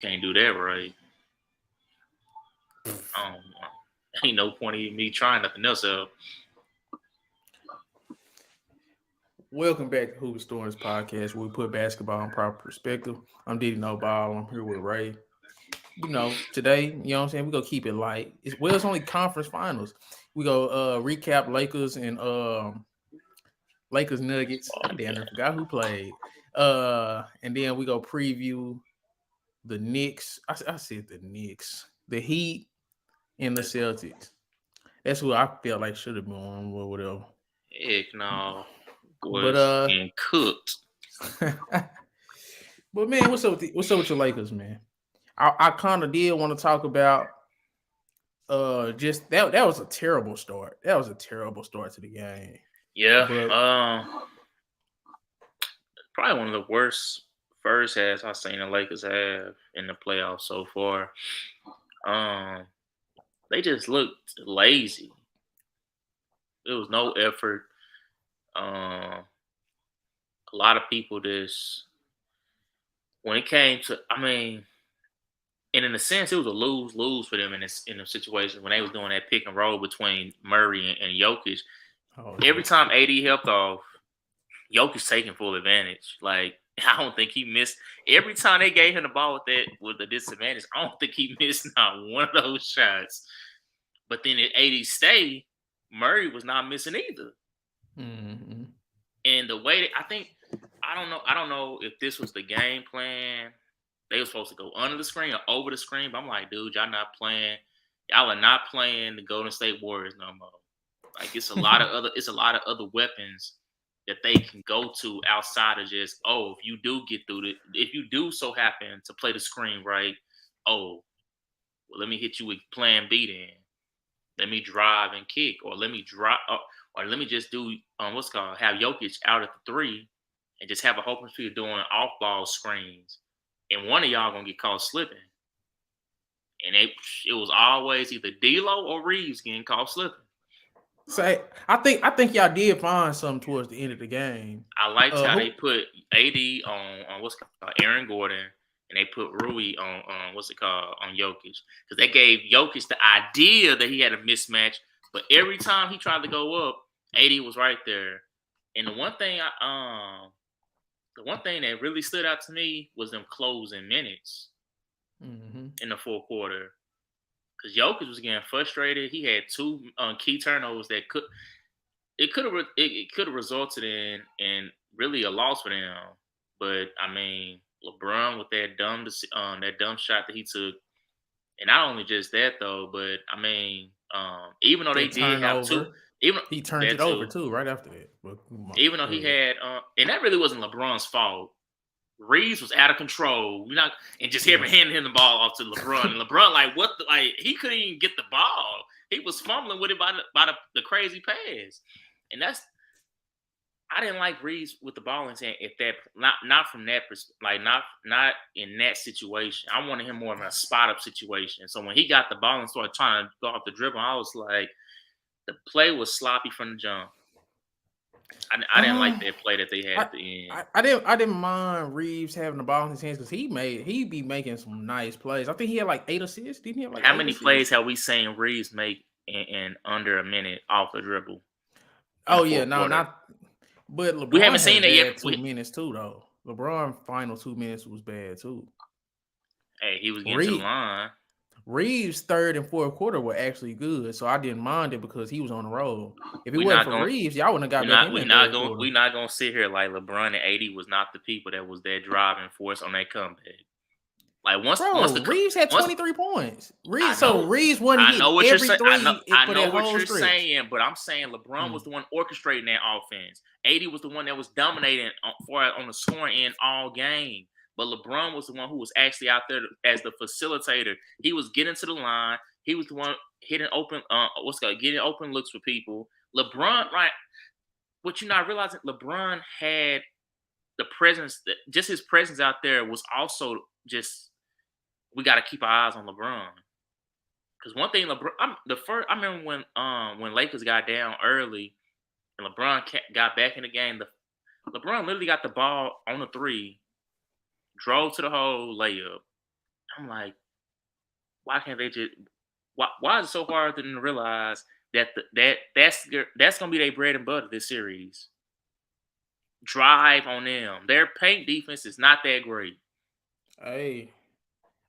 Can't do that right. Ain't no point in me trying nothing else up. Welcome back to Hoover Stories Podcast, where we put basketball in proper perspective. I'm Diddy No Ball. I'm here with Ray. Today, what I'm saying, we're gonna keep it light. It's only conference finals. We go recap Lakers and Lakers Nuggets. I damn near forgot who played. And then we go preview the Knicks. I said the Knicks, the Heat, and the Celtics. That's who I felt like should have been on or whatever. Heck no. But Was getting cooked. but man, what's up with your Lakers, man? I kind of did want to talk about just that was a terrible start. That was a terrible start to the game. Yeah. But Probably one of the worst first halves I've seen the Lakers have in the playoffs so far. They just looked lazy. There was no effort. A lot of people just when it came to, and in a sense, it was a lose-lose for them in a situation when they was doing that pick and roll between Murray and Jokic. Every time AD helped off, Jokic taking full advantage. Like, I don't think he missed. Every time they gave him the ball with the disadvantage, I don't think he missed not one of those shots. But then at AD stay, Murray was not missing either. Mm-hmm. And the way I don't know if this was the game plan. They were supposed to go under the screen or over the screen, but I'm like, dude, y'all are not playing the Golden State Warriors no more. Like it's a lot of other weapons that they can go to outside of just, if you do get through if you do so happen to play the screen right, let me hit you with plan B then. Let me drive and kick, or let me drop, or let me just do what's called have Jokic out at the three and just have a whole bunch of people doing off ball screens. And one of y'all gonna get caught slipping. And it was always either D'Lo or Reeves getting caught slipping. So I think y'all did find something towards the end of the game. I liked how they put AD on what's called Aaron Gordon, and they put Rui on on Jokic, because they gave Jokic the idea that he had a mismatch, but every time he tried to go up, AD was right there. And the one thing that really stood out to me was them closing minutes in the fourth quarter. Because Jokic was getting frustrated. He had two key turnovers that could have resulted in really a loss for them. But LeBron with that dumb shot that he took, and not only just that though, but even though they did have two. Even he turned it over too right after that. But, even though he had, and that really wasn't LeBron's fault. Reeves was out of control. And just handing him the ball off to LeBron. And LeBron, he couldn't even get the ball. He was fumbling with it by the crazy pass. And I didn't like Reeves with the ball in his hand not from that perspective, not in that situation. I wanted him more in a spot up situation. So when he got the ball and started trying to go off the dribble, I was like, the play was sloppy from the jump. I didn't like that play that they had at the end. I didn't mind Reeves having the ball in his hands because he'd be making some nice plays. I think he had like 8 assists. Didn't he have how many plays have we seen Reeves make in under a minute off the dribble? Oh yeah, no, not. But LeBron we haven't seen it yet. 2 minutes too, though. LeBron final 2 minutes was bad too. Hey, he was getting to the line. Reeves' third and fourth quarter were actually good, so I didn't mind it because he was on the road. If it wasn't for Reeves, y'all wouldn't have got back in We're not gonna sit here like LeBron and AD was not the people that was that driving force on that comeback. Like once Reeves had 23 points. Reeves wasn't hitting every three. I know what you're saying, but I'm saying LeBron was the one orchestrating that offense. AD was the one that was dominating on the scoring end all game. But LeBron was the one who was actually out there as the facilitator. He was getting to the line. He was the one hitting open, getting open looks for people. LeBron, right? What you're not realizing, LeBron had the presence. Just his presence out there was also just. We got to keep our eyes on LeBron. Because one thing, I remember when Lakers got down early, and LeBron got back in the game. LeBron literally got the ball on the three. Drove to the hole, layup. I'm like, why can't they just? Why is it so hard for them to realize that that's gonna be their bread and butter this series? Drive on them. Their paint defense is not that great. Hey,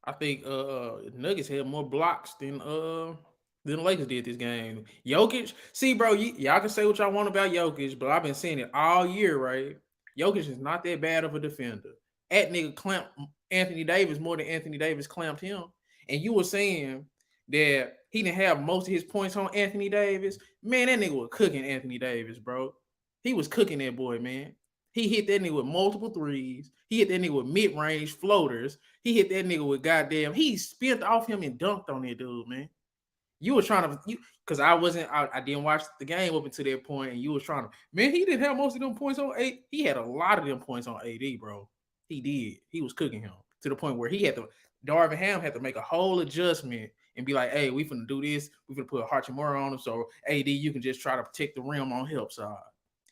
I think Nuggets had more blocks than the Lakers did this game. Jokic, see, bro, y'all can say what y'all want about Jokic, but I've been saying it all year, right? Jokic is not that bad of a defender. That nigga clamped Anthony Davis more than Anthony Davis clamped him. And you were saying that he didn't have most of his points on Anthony Davis. Man, that nigga was cooking Anthony Davis, bro. He was cooking that boy, man. He hit that nigga with multiple threes. He hit that nigga with mid-range floaters. He hit that nigga with goddamn. He spent off him and dunked on that dude, man. You were trying to, because I didn't watch the game up until that point, and you was trying to, man, he didn't have most of them points on AD. He had a lot of them points on AD, bro. He did. He was cooking him to the point where Darvin Ham had to make a whole adjustment and be like, hey, we finna do this. We finna put Hachimura on him. So AD, you can just try to protect the rim on help side.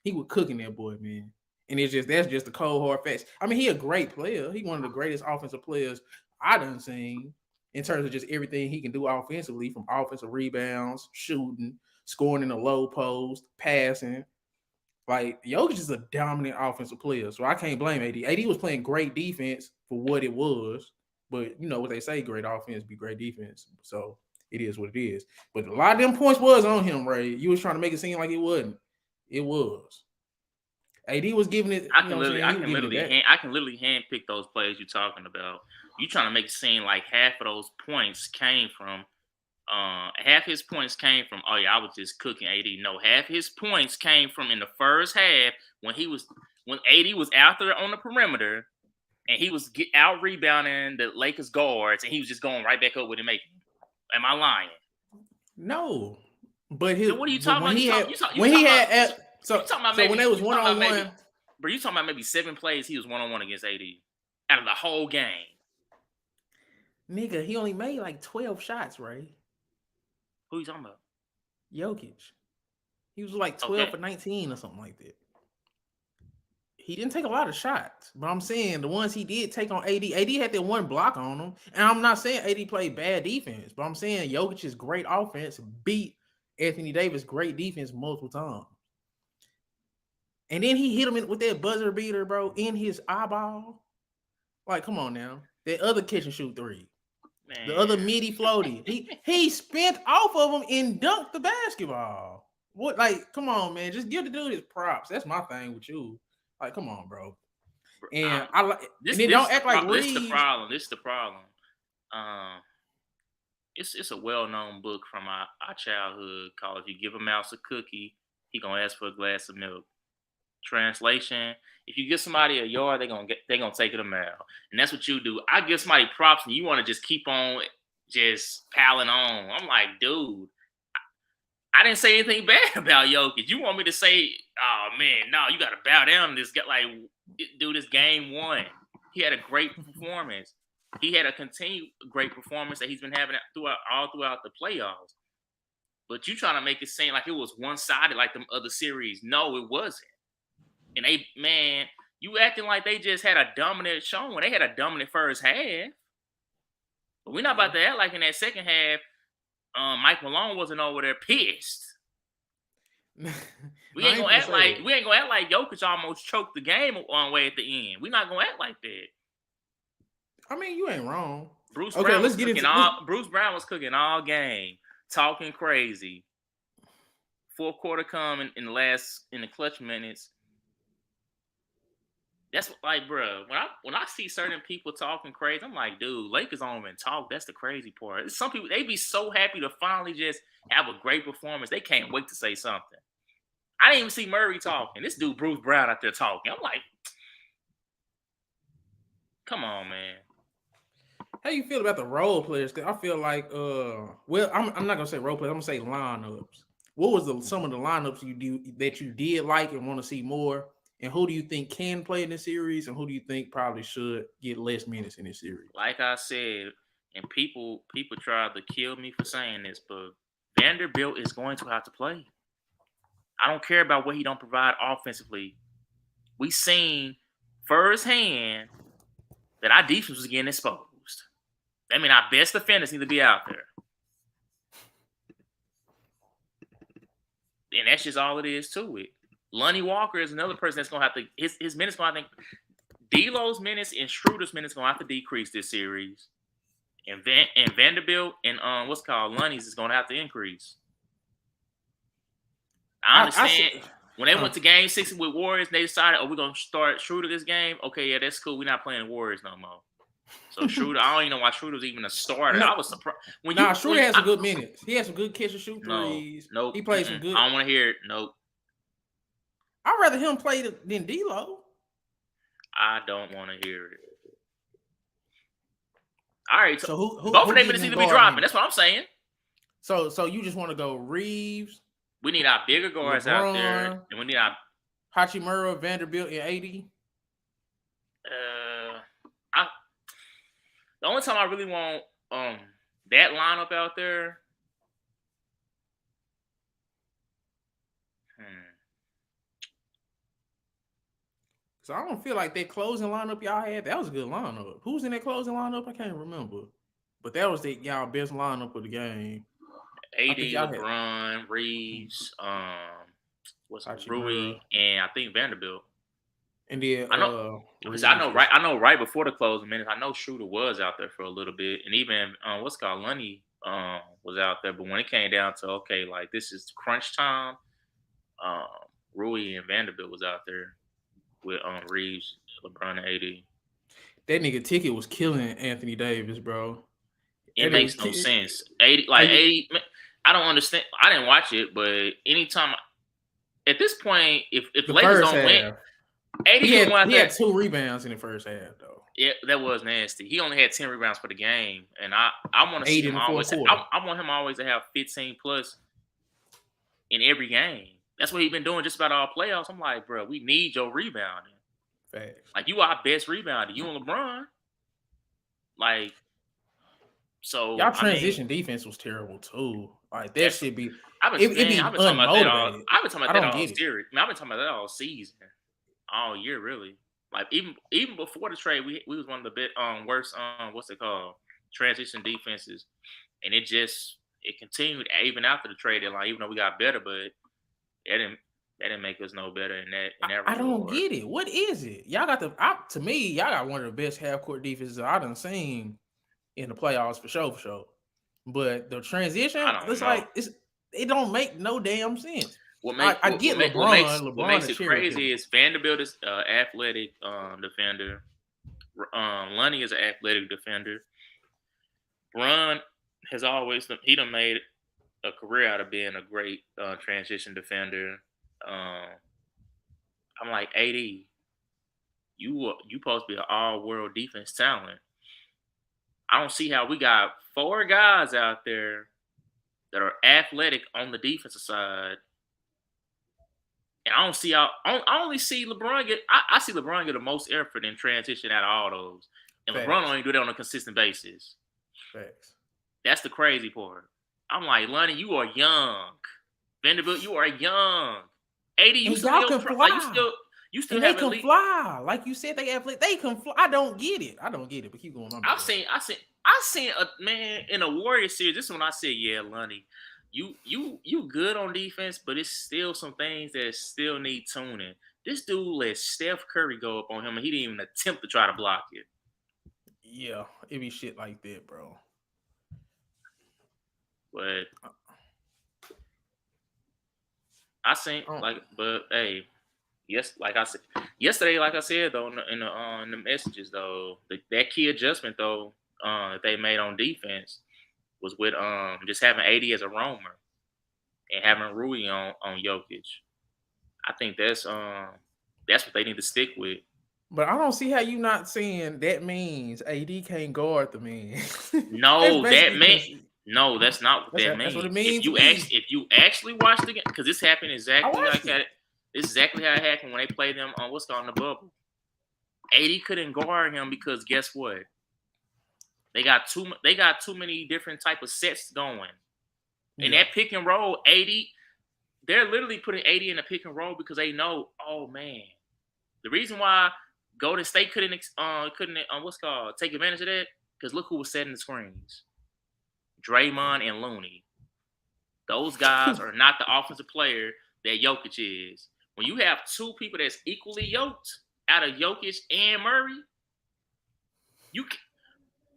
He was cooking that boy, man. And that's just the cold hard facts. I mean, he a great player. He one of the greatest offensive players I done seen in terms of just everything he can do offensively, from offensive rebounds, shooting, scoring in the low post, passing. Like, Jokic is a dominant offensive player, so I can't blame AD. AD was playing great defense for what it was, but you know what they say, great offense be great defense. So it is what it is. But a lot of them points was on him, Ray. You was trying to make it seem like it wasn't. It was. AD was giving it. I can literally handpick those plays you're talking about. You trying to make it seem like half of those points came from, half his points came from. Oh yeah, I was just cooking AD. No, half his points came from in the first half when AD was out there on the perimeter and he was out rebounding the Lakers guards and he was just going right back up with it making. Am I lying? No, but so what are you talking about? So when they was 1-on-1, bro, you talking about maybe 7 plays he was 1-on-1 against AD out of the whole game. Nigga, he only made like 12 shots, right? Who you talking about? Jokic. He was like 12 for 19 or something like that. He didn't take a lot of shots, but I'm saying the ones he did take on AD had that one block on him. And I'm not saying AD played bad defense, but I'm saying Jokic's great offense beat Anthony Davis' great defense multiple times. And then he hit him with that buzzer beater, bro, in his eyeball. Like, come on now. That other catch and shoot three. Man. The other midi floaty. He spent off of him and dunked the basketball. What? Like, come on, man. Just give the dude his props. That's my thing with you. Like, come on, bro. And I like this. And don't act like Reeves. This is the problem. It's a well-known book from our childhood called "If You Give a Mouse a Cookie, He Gonna Ask for a Glass of Milk." Translation: if you give somebody a yard, they're gonna take it a mile, and that's what you do. I give somebody props, and you want to just keep on just piling on. I'm like, dude, I didn't say anything bad about Jokic. You want me to say, oh man, no, you got to bow down to this guy? Like, dude, this game 1, he had a great performance. He had a continued great performance that he's been having all throughout the playoffs. But you trying to make it seem like it was one-sided like them other series. No, it wasn't. And you acting like they just had a dominant showing. They had a dominant first half. But we're not about to act like in that second half, Mike Malone wasn't over there pissed. We ain't gonna act like Jokic almost choked the game one way at the end. We're not gonna act like that. I mean, you ain't wrong. Bruce Brown was cooking all game, talking crazy. Fourth quarter come in the clutch minutes. That's like, bro. When I see certain people talking crazy, I'm like, dude, Lakers don't even talk. That's the crazy part. Some people, they be so happy to finally just have a great performance. They can't wait to say something. I didn't even see Murray talking. This dude Bruce Brown out there talking. I'm like, come on, man. How you feel about the role players? Because I feel like, I'm not gonna say role players. I'm gonna say lineups. What was some of the lineups that you did like and want to see more? And who do you think can play in this series, and who do you think probably should get less minutes in this series? Like I said, and people tried to kill me for saying this, but Vanderbilt is going to have to play. I don't care about what he don't provide offensively. We seen firsthand that our defense was getting exposed. I mean, our best defenders need to be out there. And that's just all it is to it. Lonnie Walker is another person that's going to have to – his minutes going to – I think D'Lo's minutes and Schroeder's minutes going to have to decrease this series. And Vanderbilt and Lonnie's is going to have to increase. I understand when they went to Game 6 with Warriors, they decided, we're going to start Schroeder this game. Okay, yeah, that's cool. We're not playing Warriors no more. So Schroeder, I don't even know why Schroeder was even a starter. I was surprised. Schroeder has some good minutes. He has some good catch and shoot threes. Nope. He plays some good. I don't want to hear it. Nope. I'd rather him play than D'Lo. I don't want to hear it. All right, so who both of them minutes need to be dropping. That's what I'm saying. So you just want to go Reeves? We need our bigger guards LeBron, out there, and we need our Hachimura, Vanderbilt, and AD. The only time I really want that lineup out there. So I don't feel like that closing lineup y'all had. That was a good lineup. Who's in that closing lineup? I can't remember. But that was y'all best lineup of the game. AD, LeBron, Reeves, Rui, and I think Vanderbilt. And then I know right before the closing minutes, I know Schroeder was out there for a little bit, and even Lunny was out there. But when it came down to like this is crunch time, Rui and Vanderbilt was out there with Reeves, LeBron, and AD. That nigga Ticket was killing Anthony Davis, bro. It makes no sense. 80, I don't understand. I didn't watch it, but anytime at this point, if the Lakers don't win, AD he had 2 rebounds in the first half, though. Yeah, that was nasty. He only had 10 rebounds for the game, and I want to see him always. I want him always to have 15 plus in every game. That's what he's been doing just about all playoffs. I'm like, bro, we need your rebounding. Facts. Like, you are our best rebounder. You and LeBron. Like, so y'all transition defense was terrible too. Like that should be. I've been talking about that all series. I've been talking about that all season, all year really. Like even before the trade, we was one of the worst transition defenses, and it continued even after the trade deadline. Even though we got better, but that didn't make us no better in that. I don't get it. What is it? Y'all got to me, y'all got one of the best half court defenses I done seen in the playoffs for sure. But the transition, it don't make no damn sense. I get LeBron. What makes it crazy is Vanderbilt is athletic defender. Lonnie is an athletic defender. Bron has always done made a career out of being a great transition defender. I'm like, AD, you supposed to be an all-world defense talent. I don't see how we got 4 guys out there that are athletic on the defensive side. And I don't see how I only see LeBron get I see LeBron get the most effort in transition out of all those. And Facts. LeBron only do that on a consistent basis. Facts. That's the crazy part. I'm like, Lonnie, you are young. Vanderbilt, you are young. AD, you still can fly. You still they can fly. Like you said, they can fly. I don't get it. But keep going on. I seen a man in a Warriors series. This is when I said, yeah, Lonnie, you good on defense, but it's still some things that still need tuning. This dude let Steph Curry go up on him, and he didn't even attempt to try to block it. Yeah, it be shit like that, bro. But I seen but hey. Yes, like I said yesterday, though in the messages though, that key adjustment though that they made on defense was with just having AD as a roamer and having Rui on Jokic. I think that's what they need to stick with. But I don't see how you not saying that means AD can't guard the man. No, no, that's not what that means. That's what it means. If you actually watch the game, because this happened exactly like that. This is exactly how it happened when they played them on the bubble. AD couldn't guard him because guess what? They got too many different type of sets going. In that pick and roll, they're literally putting AD in a pick and roll because they know, oh man, the reason why Golden State couldn't take advantage of that Because look who was setting the screens. Draymond and Looney. Those guys are not the offensive player that Jokic is. When you have two people that's equally yoked out of Jokic and Murray, you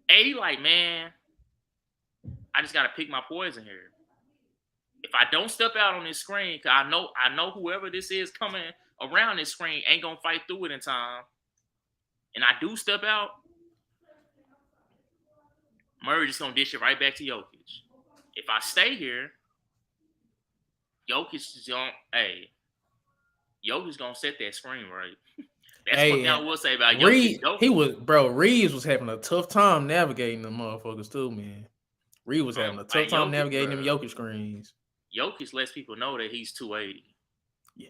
80 like, man, I just gotta pick my poison here. If I don't step out on this screen, cause I know whoever this is coming around this screen ain't gonna fight through it in time. And I do step out, Murray just gonna dish it right back to Jokic. If I stay here, Jokic is Jokic gonna set that screen right. That's one thing I will say about Jokic. Reeves was having a tough time navigating them motherfuckers too, man. Reeves was having a tough time navigating them Jokic screens. Jokic lets people know that he's 280. Yeah,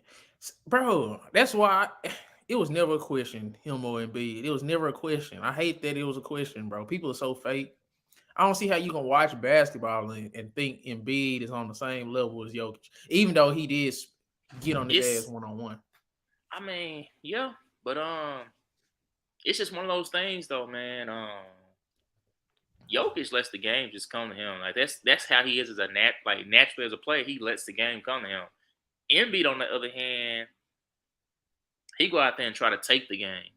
bro, that's why it was never a question, him or Embiid. It was never a question. I hate that it was a question, bro. People are so fake. I don't see how you can watch basketball and think Embiid is on the same level as Jokic, even though he did get on his ass one-on-one. I mean, yeah, but it's just one of those things, though, man. Jokic lets the game just come to him. Like that's how he is as naturally as a player. He lets the game come to him. Embiid, on the other hand, he go out there and try to take the game.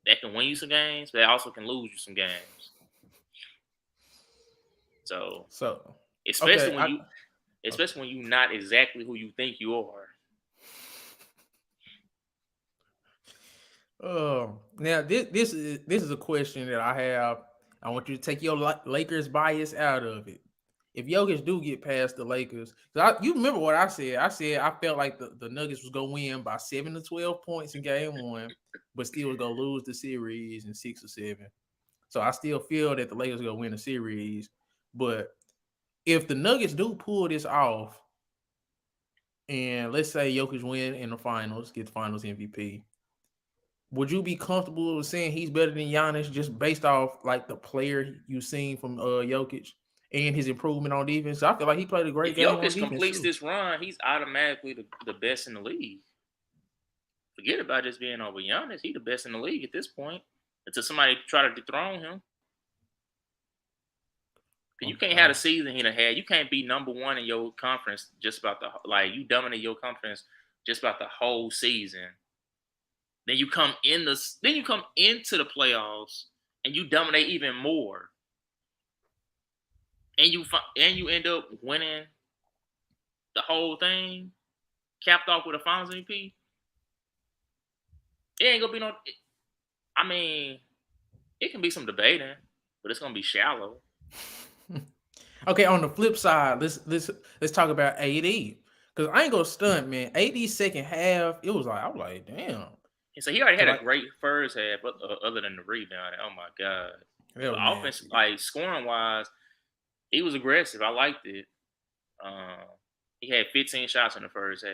That can win you some games, but that also can lose you some games. So especially when you're not exactly who you think you are. Now this is a question that I have. I want you to take your Lakers bias out of it. If Jokic do get past the Lakers, you remember what I said? I said I felt like the Nuggets was gonna win by 7 to 12 points in game 1, but still was gonna lose the series in 6 or 7. So I still feel that the Lakers are gonna win the series. But if the Nuggets do pull this off, and let's say Jokic win in the finals, get the finals MVP, would you be comfortable with saying he's better than Giannis just based off like the player you've seen from Jokic and his improvement on defense? I feel like he played a great game on defense. If Jokic completes this run, he's automatically the best in the league. Forget about just being over Giannis. He's the best in the league at this point. Until somebody try to dethrone him. You can't have the season he done had. You can't be number one in your conference just about you dominate your conference just about the whole season. Then you come into the playoffs and you dominate even more. And you end up winning the whole thing, capped off with a Finals MVP. It ain't gonna be no. I mean, it can be some debating, but it's gonna be shallow. Okay, on the flip side, let's talk about AD, because I ain't gonna stunt, man. AD's second half, I was like, damn. And so he already had a great first half, other than the rebound. Oh my god, the offense, scoring wise, he was aggressive. I liked it. He had 15 shots in the first half.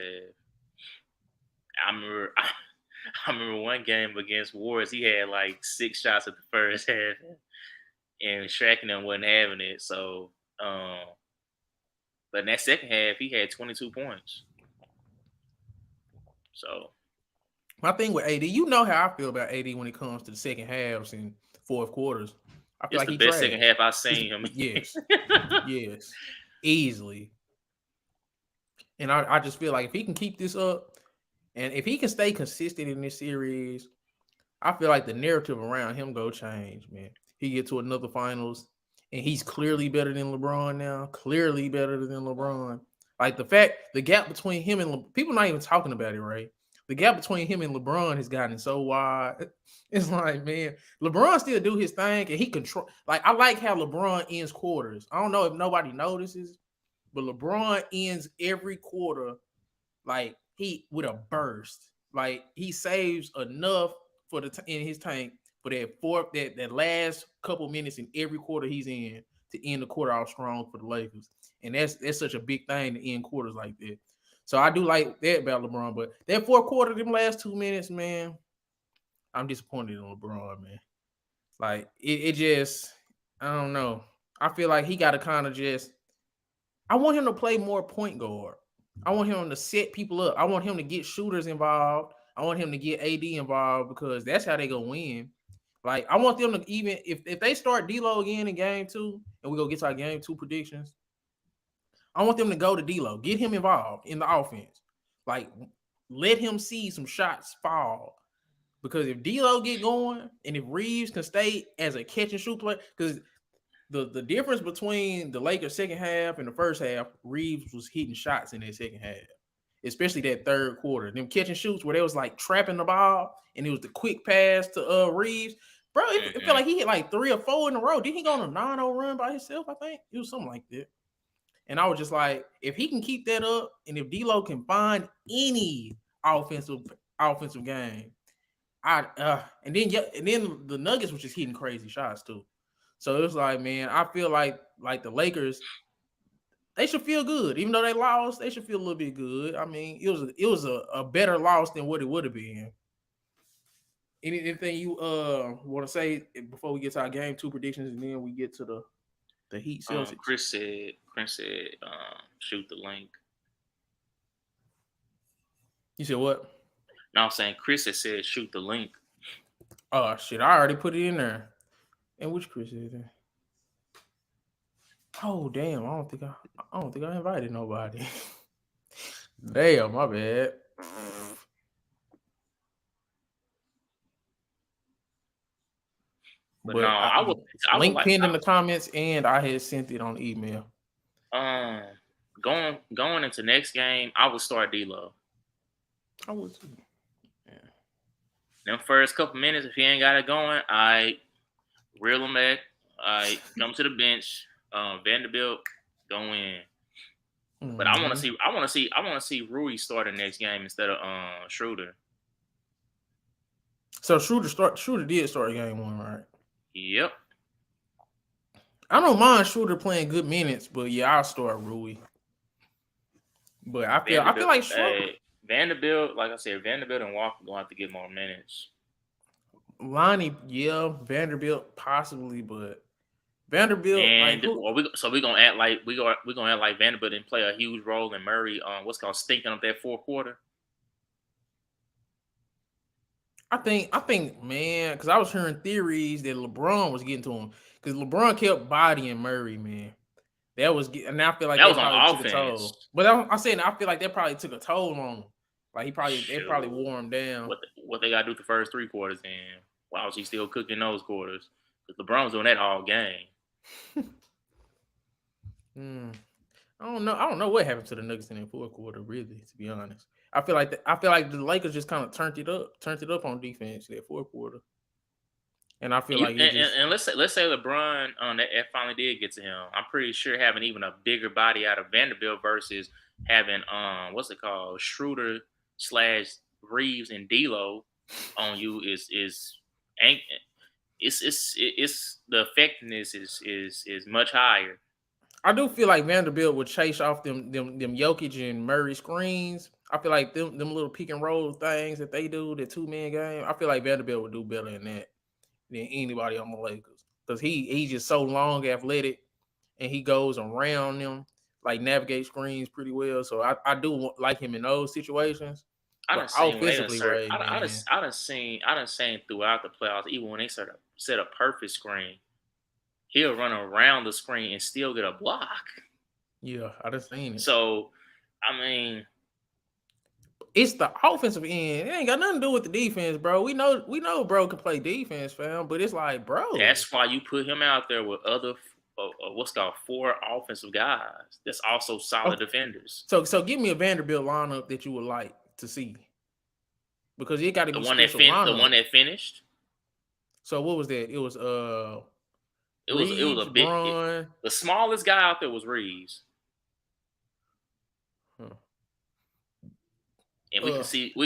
I remember one game against Warriors, he had 6 shots at the first half, and Shaq and them wasn't having it. So, but in that second half, he had 22 points. So, my thing with AD, you know how I feel about AD when it comes to the second halves and fourth quarters. I feel it's the best second half I've seen him. Yes, yes, easily. And I just feel like if he can keep this up, and if he can stay consistent in this series, I feel like the narrative around him go change, man. He get to another finals, and he's clearly better than LeBron now. Clearly better than LeBron. Like the gap between him and people not even talking about it, right? The gap between him and LeBron has gotten so wide. It's like, man, LeBron still do his thing, and he control. Like, I like how LeBron ends quarters. I don't know if nobody notices, but LeBron ends every quarter he with a burst. Like, he saves enough for in his tank for that last couple minutes in every quarter he's in to end the quarter off strong for the Lakers. And that's such a big thing to end quarters like that. So I do like that about LeBron, but that fourth quarter, them last 2 minutes, man, I'm disappointed in LeBron, man. Like, it just, I don't know. I feel like he got to kind of just, I want him to play more point guard. I want him to set people up. I want him to get shooters involved. I want him to get AD involved, because that's how they gonna win. Like, I want them to, even if they start D'Lo again in game 2, and we go get to our game 2 predictions, I want them to go to D'Lo, get him involved in the offense. Like, let him see some shots fall. Because if D'Lo get going, and if Reeves can stay as a catch and shoot player, because the difference between the Lakers' second half and the first half, Reeves was hitting shots in that second half, especially that third quarter. Them catch and shoots where they was like trapping the ball, and it was the quick pass to Reeves. Bro, it felt like he hit like 3 or 4 in a row. Did he go on a 9-0 run by himself? I think it was something like that. And I was just like, if he can keep that up, and if D'Lo can find any offensive game, and then the Nuggets was just hitting crazy shots too. So it was like, man, I feel like the Lakers, they should feel good. Even though they lost, they should feel a little bit good. I mean, it was a better loss than what it would have been. Anything you want to say before we get to our game 2 predictions, and then we get to the Heat Celtics? Chris said, shoot the link. You said what? No, I'm saying Chris has said shoot the link. Oh shit, I already put it in there. And which Chris is it? Oh damn, I don't think I invited nobody. Damn, my bad. But no, I link pinned in the comments, and I had sent it on email. Going into next game, I would start D'Lo. I would too. Yeah. Them first couple minutes, if he ain't got it going, I reel him back. I come to the bench. Vanderbilt go in. Mm-hmm. But I want to see Rui start the next game instead of Schroeder. So Schroeder did start game 1, right? Yep. I don't mind Schroeder playing good minutes, but yeah, I'll start Rui. But I feel like Schroeder. Vanderbilt, like I said, Vanderbilt and Walker gonna have to get more minutes. Lonnie, yeah, Vanderbilt possibly, but Vanderbilt. And we're gonna act like we're gonna act like Vanderbilt didn't play a huge role in Murray what's called stinking up that fourth quarter. I think, man, because I was hearing theories that LeBron was getting to him because LeBron kept bodying Murray, man. That was, and I feel like that was on offense. Took a toll. But I feel like that probably took a toll on him. Like they probably wore him down. What they got to do the first 3 quarters, and why was he still cooking those quarters? Because LeBron was doing that all game. I don't know what happened to the Nuggets in the fourth quarter. Really, to be honest, I feel like the Lakers just kind of turned it up on defense that fourth quarter. And I feel let's say LeBron that finally did get to him. I'm pretty sure having even a bigger body out of Vanderbilt versus having what's it called, Schroeder / Reeves and D'Lo on you is the effectiveness is much higher. I do feel like Vanderbilt would chase off them Jokic and Murray screens. I feel like them little pick and roll things that they do, the 2-man game. I feel like Vanderbilt would do better than that than anybody on the Lakers, because he's just so long, athletic, and he goes around them, like navigate screens pretty well. So I do like him in those situations. I done seen throughout the playoffs, even when they set a perfect screen, he'll run around the screen and still get a block. Yeah, I done seen it. So, I mean, it's the offensive end. It ain't got nothing to do with the defense, bro. We know bro can play defense, fam, but it's like, bro. That's why you put him out there with other what's called 4 offensive guys that's also solid defenders. So give me a Vanderbilt lineup that you would like to see, because it got to be the one that finished. So what was that? It was Reeves, it was a big. The smallest guy out there was Reeves. And we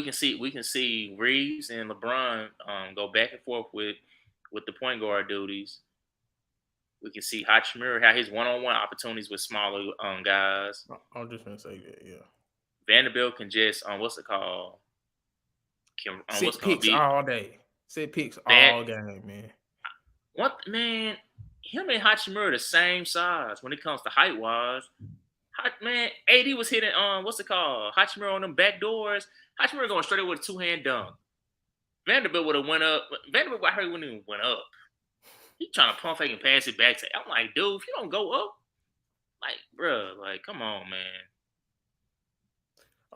can see Reeves and LeBron go back and forth with the point guard duties. We can see Hachimura have his one-on-one opportunities with smaller guys. I was just gonna say that, yeah. Vanderbilt can just what's it called? Set picks all day. Set picks all game, man. What, man? Him and Hachimura the same size when it comes to height wise. Man, AD was hitting what's it called? Hachimura on them back doors. Hachimura going straight up with a 2-hand dunk. Vanderbilt would have went up. Vanderbilt, I heard, wouldn't even went up. He trying to pump fake and pass it back to. I'm like, dude, if you don't go up, like, bro, like, come on, man.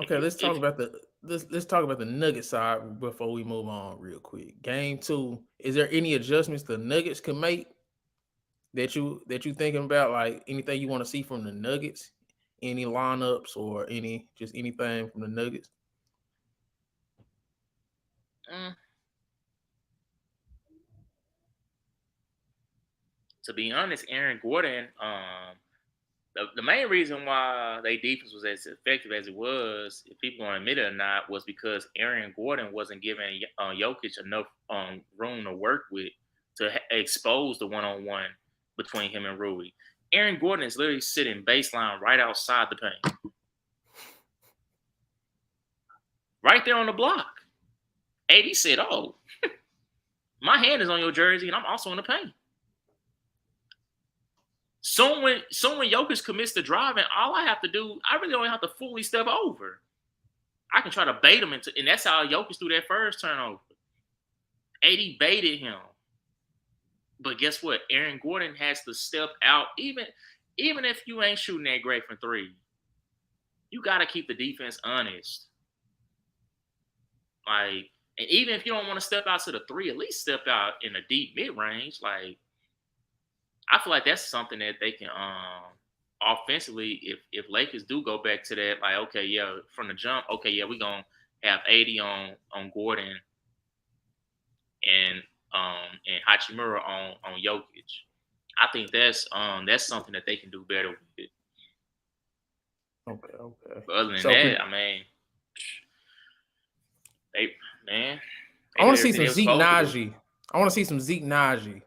Okay, let's talk If about let's talk about the Nugget side before we move on real quick. Game 2. Is there any adjustments the Nuggets can make that you thinking about? Like anything you want to see from the Nuggets? Any lineups or anything from the Nuggets? mm, to be honest, Aaron Gordon, the main reason why their defense was as effective as it was, if people want to admit it or not, was because Aaron Gordon wasn't giving Jokic enough room to work with to expose the one-on-one between him and Rui. Aaron Gordon is literally sitting baseline right outside the paint, right there on the block. AD said, "Oh, my hand is on your jersey, and I'm also in the paint." So when Jokic commits to driving, all I have to do, I really don't have to fully step over. I can try to bait him into, and that's how Jokic threw that first turnover. AD baited him, but guess what? Aaron Gordon has to step out, even if you ain't shooting that great from three. You got to keep the defense honest. Like, and even if you don't want to step out to the three, at least step out in the deep mid range. Like, I feel like that's something that they can offensively, if Lakers do go back to that, like, okay, yeah, from the jump, okay, yeah, we're gonna have 80 on Gordon and Hachimura on Jokic. I think that's something that they can do better with it. Okay. But other than So that, I mean, they man, I they want did to see everything some they were Zeke supposed to do. Naji. I want to see some Zeke Naji.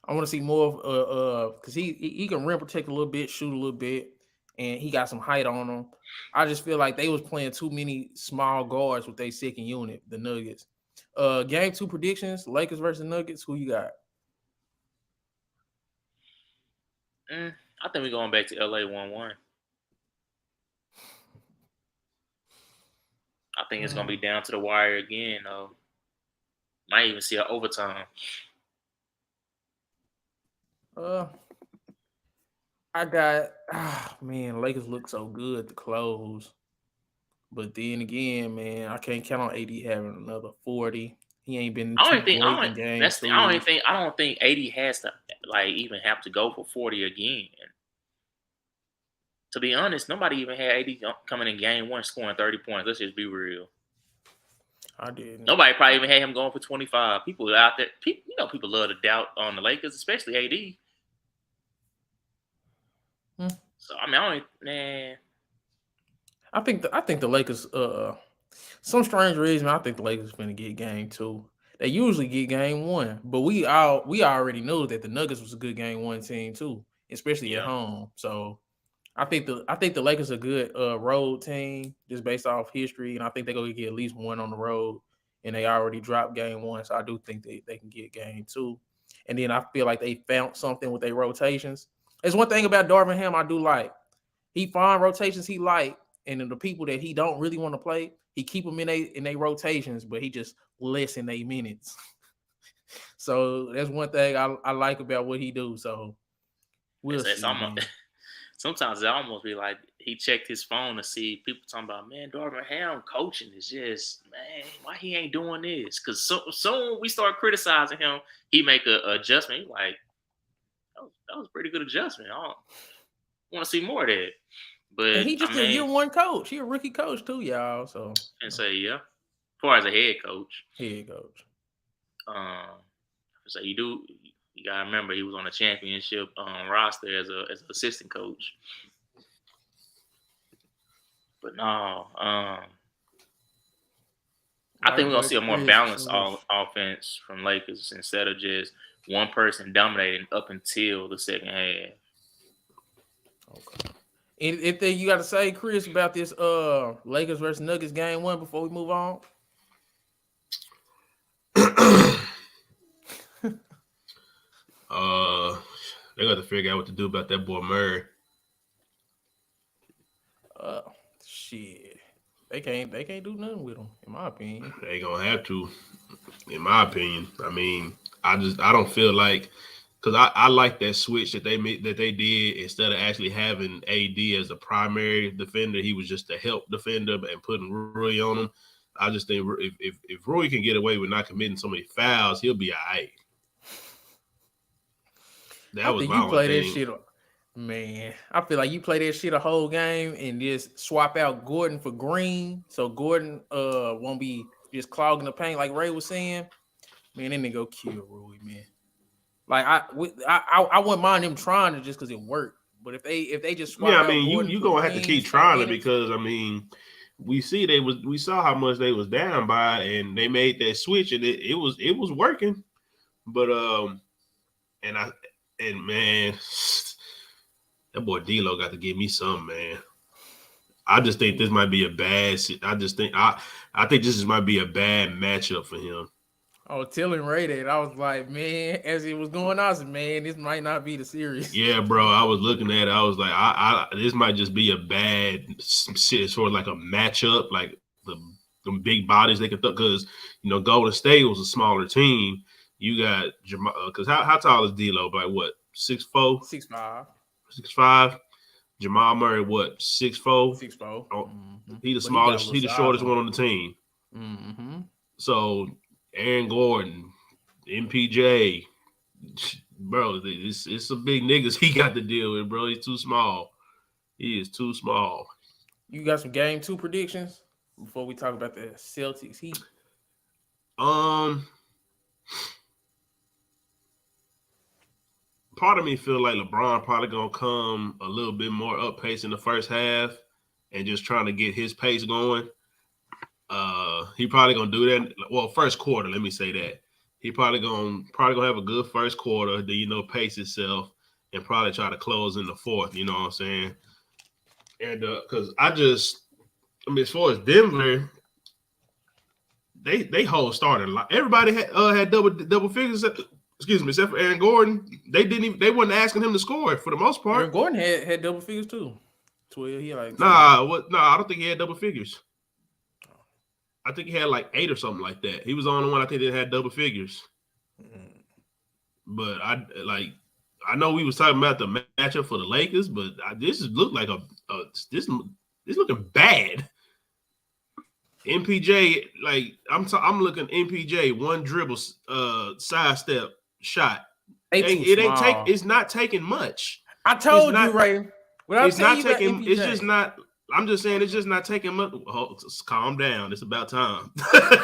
I want to see more of because he can rim protect a little bit, shoot a little bit, and he got some height on him. I just feel like they was playing too many small guards with their second unit, the Nuggets. Game 2 predictions: Lakers versus Nuggets. Who you got? I think we're going back to LA 1-1. I think it's gonna be down to the wire again, though. Might even see an overtime. I got man, Lakers look so good to close. But then again, man, I can't count on AD having another 40. He ain't been I too don't think I great don't in game that's the I don't even 3. think I don't think AD has to like even have to go for 40 again. To be honest, nobody even had AD coming in game 1 scoring 30 points. Let's just be real. I didn't. Nobody probably even had him going for 25. People out there, people love to doubt on the Lakers, especially AD. So I mean, I don't man. I think the Lakers some strange reason I think the Lakers finna get game 2. They usually get game 1, but we already knew that the Nuggets was a good game 1 team too, especially at Yeah. home. So I think the Lakers are a good road team just based off history, and I think they're gonna get at least one on the road. And they already dropped game 1, so I do think they can get game 2. And then I feel like they found something with their rotations. There's one thing about Darvin Ham I do like. He find rotations he like, and then the people that he don't really want to play, he keep them in they rotations, but he just lessen their minutes. So that's one thing I like about what he do. So we'll It's see, almost man. sometimes it almost be like he checked his phone to see people talking about, man, Darvin Ham coaching is just, man, why he ain't doing this? Because soon we start criticizing him, he make a adjustment. He's like, that was a pretty good adjustment. I want to see more of that. And But he I just a year mean, 1 coach. He a rookie coach too, y'all. So and say yeah, as far as a head coach, head coach. so you gotta remember he was on a championship roster as an assistant coach. But no, I think White we're gonna boy see a more Chris. balanced offense from Lakers instead of just one person dominating up until the second half. Okay. Anything you got to say, Chris, about this Lakers versus Nuggets game 1 before we move on? They got to figure out what to do about that boy Murray. Shit. They can't do nothing with him, in my opinion. They gonna have to, in my opinion. I mean, I don't feel like because I like that switch that they did instead of actually having AD as the primary defender. He was just a help defender and putting Rui on him. I just think if Rui can get away with not committing so many fouls, he'll be all right. That was my only thing. That shit. Man, I feel like you play that shit a whole game and just swap out Gordon for Green, so Gordon won't be just clogging the paint like Ray was saying. Man, then they go kill Rui, man. Like I wouldn't mind them trying to just because it worked, but if they just swap I out mean, Gordon you for gonna Green, have to keep trying it because I mean, we saw how much they was down by, and they made that switch, and it was working, but and man. That boy D'Lo got to give me some, man. I just think this might be a bad. I think this might be a bad matchup for him. I was telling Ray that I was like, man, as it was going on, I said, man, this might not be the series. Yeah, bro. I was looking at it. I was like, this might just be a bad, sort of like a matchup, like the big bodies they could because Golden State was a smaller team. You got Jamal because how tall is D'Lo? Like what 6'4"? 6'5". 6'5". Jamal Murray, what 6'4"? 6'4". Oh, he the smallest. He the shortest one on the team. Mm-hmm. So Aaron Gordon, MPJ, bro, it's some big niggas he got to deal with, bro. He's too small. He is too small. You got some game 2 predictions before we talk about the Celtics Heat? Part of me feel like LeBron probably gonna come a little bit more up pace in the first half and just trying to get his pace going. He probably gonna do that. Well, first quarter, let me say that. He probably gonna have a good first quarter, then pace himself and probably try to close in the fourth, you know what I'm saying? And because as far as Denver, they whole started. Everybody had double figures. Excuse me, except for Aaron Gordon, they wasn't asking him to score for the most part. Aaron Gordon had double figures too. 12. He like 12. I don't think he had double figures. I think he had like 8 or something like that. He was the only one I think that had double figures. Mm. But I know we was talking about the matchup for the Lakers, but this looked like this looking bad. MPJ, like I'm looking MPJ one dribble, sidestep shot. It's not taking much. I told you, Ray. It's not taking. It's just not. I'm just saying it's just not taking much. Calm down. It's about time.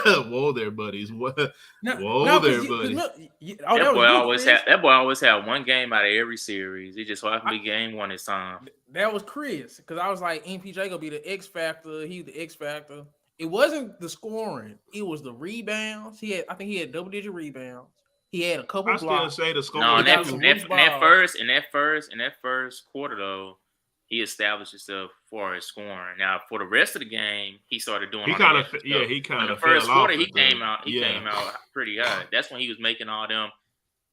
Whoa there, buddies. Whoa there, buddy. That boy always had one game out of every series. It just so happened to be game 1 this time. That was Chris because I was like MPJ gonna be the X factor. He's the X factor. It wasn't the scoring. It was the rebounds. I think he had double-digit rebounds. He had a couple blocks. I still say the scoring. No, in that first quarter though, he established himself for his scoring. Now for the rest of the game, he started doing. He kind of in the first quarter he came out. He came out pretty high. That's when he was making all them.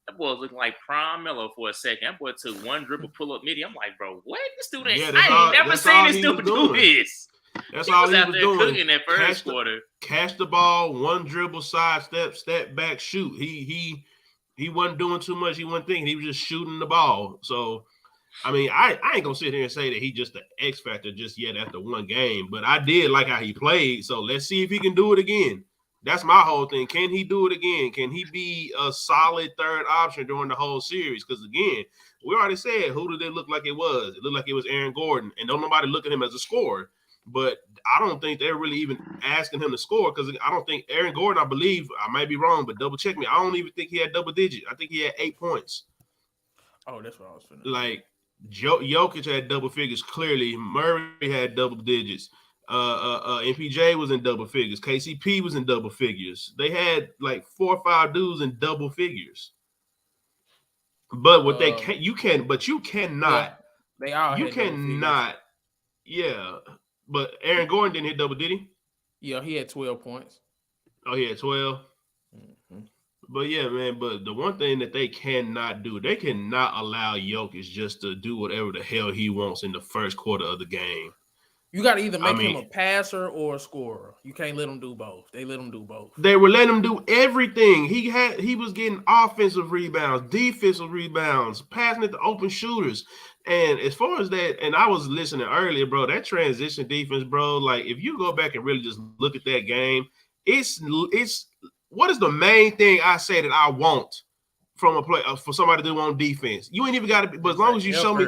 That boy was looking like prime Melo for a second. That boy took one dribble pull up midi. I'm like, bro, what? This dude I ain't never seen this dude do this. That's all he was doing. Cooking that first quarter. Catch the ball, one dribble, side step back, shoot. He wasn't doing too much. He wasn't thinking. He was just shooting the ball. So, I mean, I ain't gonna sit here and say that he just the X factor just yet after one game. But I did like how he played. So let's see if he can do it again. That's my whole thing. Can he do it again? Can he be a solid third option during the whole series? Because again, we already said who did it look like it was? It looked like it was Aaron Gordon, and don't nobody look at him as a scorer. But I don't think they're really even asking him to score because I don't think Aaron Gordon, I believe, I might be wrong, but double check me. I don't even think he had double digit. I think he had 8 points. Oh, that's what I was thinking. Like Jokic had double figures clearly. Murray had double digits. MPJ was in double figures. KCP was in double figures. They had like 4 or 5 dudes in double figures. But what you cannot. Yeah, they all you cannot. Yeah. But Aaron Gordon didn't hit double, did he? Yeah, he had 12 points. Oh, he had 12? Mm-hmm. But yeah, man, but the one thing that they cannot do, they cannot allow Jokic just to do whatever the hell he wants in the first quarter of the game. You got to either make him a passer or a scorer. You can't let him do both. They let him do both. They were letting him do everything. He was getting offensive rebounds, defensive rebounds, passing it to open shooters. And as far as that, and I was listening earlier, bro, that transition defense, bro, like if you go back and really just look at that game, it's what is the main thing I say that I want from a play for somebody to do on defense? You ain't even got to, but as long as you show me.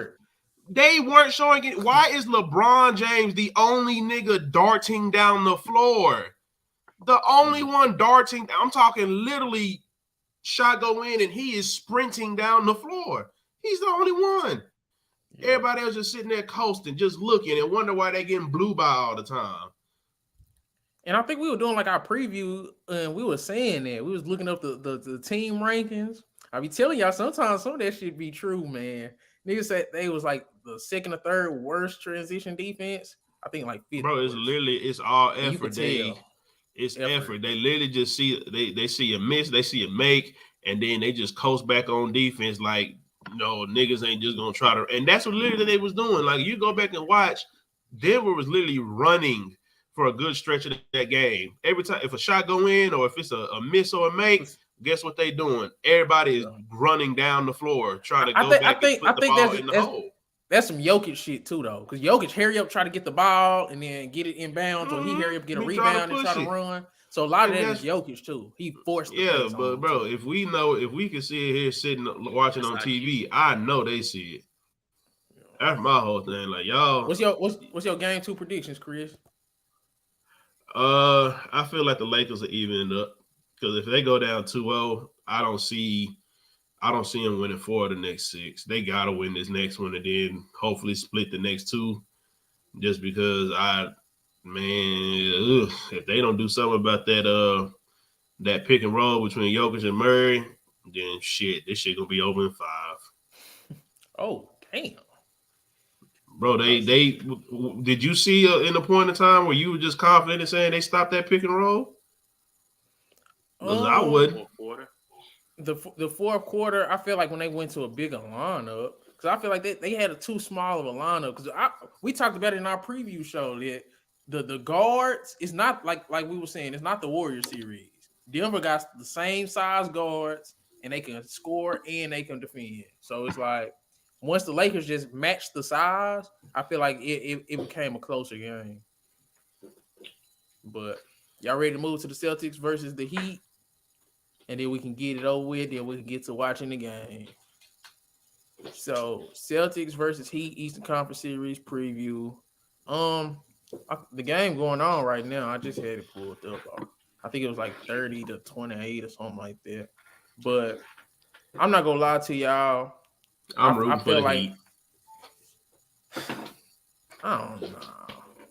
They weren't showing it. Why is LeBron James the only nigga darting down the floor? The only one darting. I'm talking literally shot go in and he is sprinting down the floor. He's the only one. Yeah. Everybody else just sitting there coasting, just looking and wonder why they getting blue by all the time. And I think we were doing like our preview and we were saying that. We was looking up the team rankings. I be telling y'all sometimes some of that shit be true, man. Niggas said they was like the second or third worst transition defense. I think like fifth. Bro, it's worst. Literally it's all effort. It's effort. They literally just see they see a miss, they see a make, and then they just coast back on defense like no niggas ain't just gonna try to. And that's what literally they was doing. Like you go back and watch, Denver was literally running for a good stretch of that game. Every time if a shot go in or if it's a miss or a make. Guess what they doing? Everybody is running down the floor, trying to go back and put the ball in the hole. That's some Jokic shit too, though, because Jokic hurry up, try to get the ball and then get it inbounds, or he hurry up, get a rebound and try to run. So a lot of that is Jokic too. He forced. Yeah, but bro, if we can see it here sitting watching on TV, I know they see it. That's my whole thing. Like y'all, what's your game 2 predictions, Chris? I feel like the Lakers are evening up. Because if they go down 2-0, I don't see them winning 4 of the next 6. They gotta win this next one and then hopefully split the next 2. Just because if they don't do something about that pick and roll between Jokic and Murray, then shit, this shit gonna be over in 5. Oh damn, bro! They did you see in a point in time where you were just confident in saying they stopped that pick and roll? I would. The fourth quarter, I feel like when they went to a bigger lineup, because I feel like they had a too small of a lineup. Because we talked about it in our preview show that the guards is not like we were saying, it's not the Warriors series. Denver got the same size guards, and they can score and they can defend. So it's like once the Lakers just matched the size, I feel like it became a closer game. But y'all ready to move to the Celtics versus the Heat? And then we can get it over with. Then we can get to watching the game. So Celtics versus Heat Eastern Conference Series preview. The game going on right now. I just had it pulled up. I think it was like 30-28 or something like that. But I'm not gonna lie to y'all. I'm rooting for the Heat. I don't know.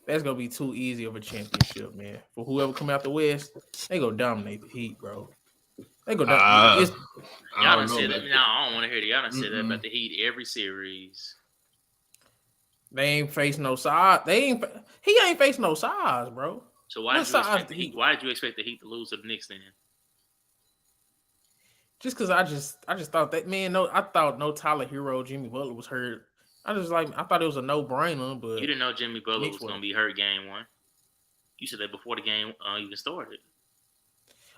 That's gonna be too easy of a championship, man. For whoever come out the West, they gonna dominate the Heat, bro. They go down. Y'all done said that. No, I don't want to hear that. Y'all done said that about the Heat every series. They ain't face no size. He ain't face no size, bro. So why did you expect the Heat? Why did you expect the Heat to lose to the Knicks then? Just because I just thought that, man. I thought no Tyler Hero, Jimmy Butler was hurt. I thought it was a no-brainer, but you didn't know Jimmy Butler was going to be hurt game 1. You said that before the game even started.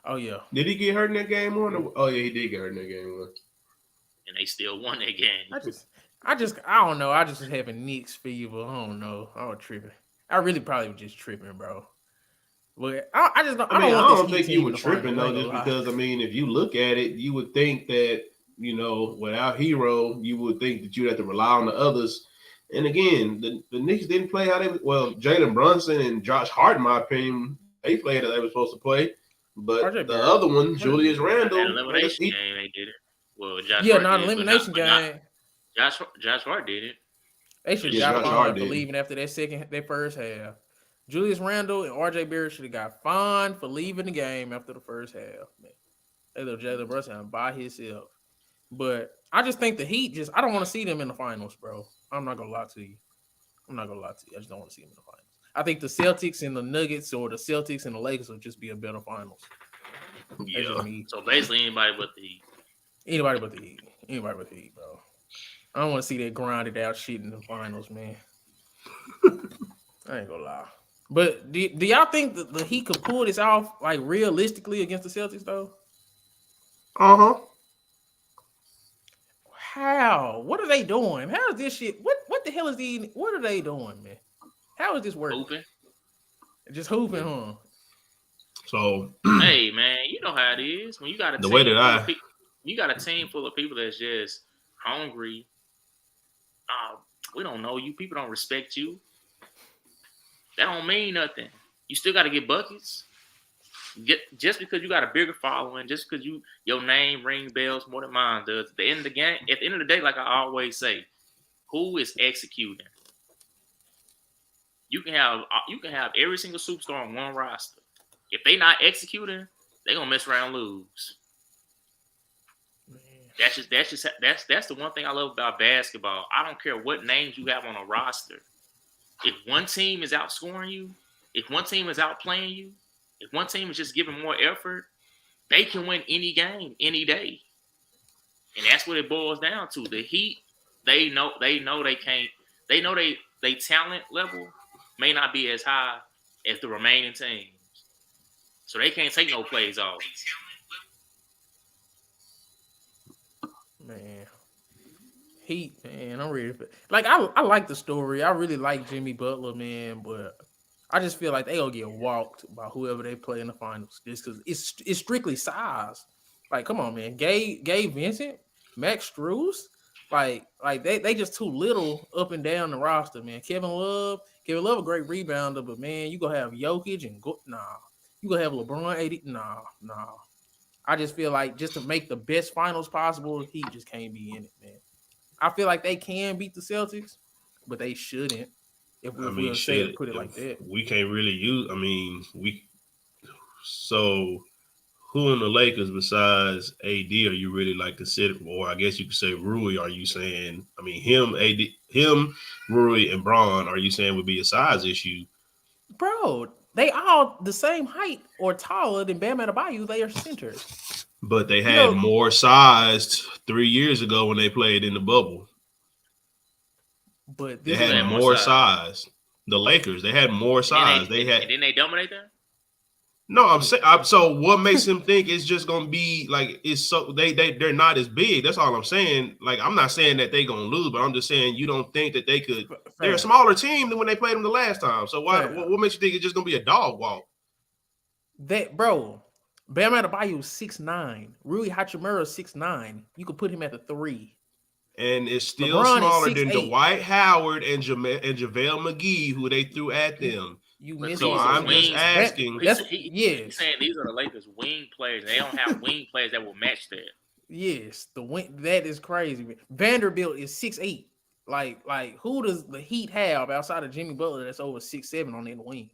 Oh yeah. Did he get hurt in that game 1? Oh yeah, he did get hurt in that game 1. And they still won that game. I don't know. I just was having Knicks fever. I don't know. I was tripping. I really probably was just tripping, bro. But I don't think you were tripping though, just because if you look at it, you would think that without Hero, you would think that you'd have to rely on the others. And again, the Knicks didn't play how they Jalen Brunson and Josh Hart, in my opinion, they played how they were supposed to play. But the other one, Julius Randle, elimination game, they did it. Well, elimination game. Josh Hart did it. They should have got fined for leaving after that first half. Julius Randle and RJ Barrett should have got fined for leaving the game after the first half. Man, they let Jalen Brunson by himself. But I just think the Heat I don't want to see them in the finals, bro. I'm not gonna lie to you. I just don't want to see them in the finals. I think the Celtics and the Nuggets or the Celtics and the Lakers will just be a better finals. Yeah. So basically anybody but the Heat. Anybody but the Heat, bro. I don't want to see that grinded out shit in the finals, man. I ain't gonna lie. But do y'all think that the Heat could pull this off like realistically against the Celtics though? Uh-huh. How? What are they doing? How is this shit? What the hell is the? What are they doing, man? How is this working? Hooping. Just hooping, huh? So Hey man, you know how it is when you got a the team way that full of you got a team full of people that's just hungry. We don't know you. People don't respect you. That don't mean nothing. You still got to get buckets. Just because you got a bigger following, just because your name ring bells more than mine does. At the end of the game, at the end of the day, like I always say, who is executing? You can have every single superstar on one roster. If they not executing, they gonna mess around and lose. That's the one thing I love about basketball. I don't care what names you have on a roster. If one team is outscoring you, if one team is outplaying you, if one team is just giving more effort, they can win any game, any day. And that's what it boils down to. The Heat, they know they can't. They know they talent level may not be as high as the remaining teams. So they can't take no plays off. Man. Heat, man, I'm ready for like I like the story. I really like Jimmy Butler, man, but I just feel like they gonna get walked by whoever they play in the finals. Just because it's strictly size. Like, come on, man. Gabe Vincent, Max Strus, like they just too little up and down the roster, man. Kevin Love a great rebounder, but man, you gonna have Jokic and you gonna have LeBron 80. Nah. I just feel like just to make the best finals possible, the Heat just can't be in it, man. I feel like they can beat the Celtics, but they shouldn't. If we'll say it, put it like that. We can't really use. So who in the Lakers besides AD are you really like considering? Or I guess you could say Rui. Are you saying? I mean, him, Rui, and Braun. Are you saying would be a size issue? Bro, they all the same height or taller than Bam Adebayo. They are centers. But they had more size 3 years ago when they played in the bubble. But they had more size. The Lakers, they had more size. Didn't they dominate them? No, I'm saying. So what makes them think it's just gonna be like it's so they're not as big? That's all I'm saying. Like I'm not saying that they're gonna lose, but I'm just saying you don't think that they could. They're a smaller team than when they played them the last time. So what makes you think it's just gonna be a dog walk? Bro. Bam Adebayo is 6'9". Rui Hachimura is 6'9". You could put him at the 3. And it's still LeBron smaller than Dwight Howard and JaVale McGee, who they threw at them. I'm just asking. He's saying these are the Lakers' wing players. They don't have wing players that will match that. Yes, the wing that is crazy. Vanderbilt is 6'8". Like who does the Heat have outside of Jimmy Butler that's over 6'7" on that wing?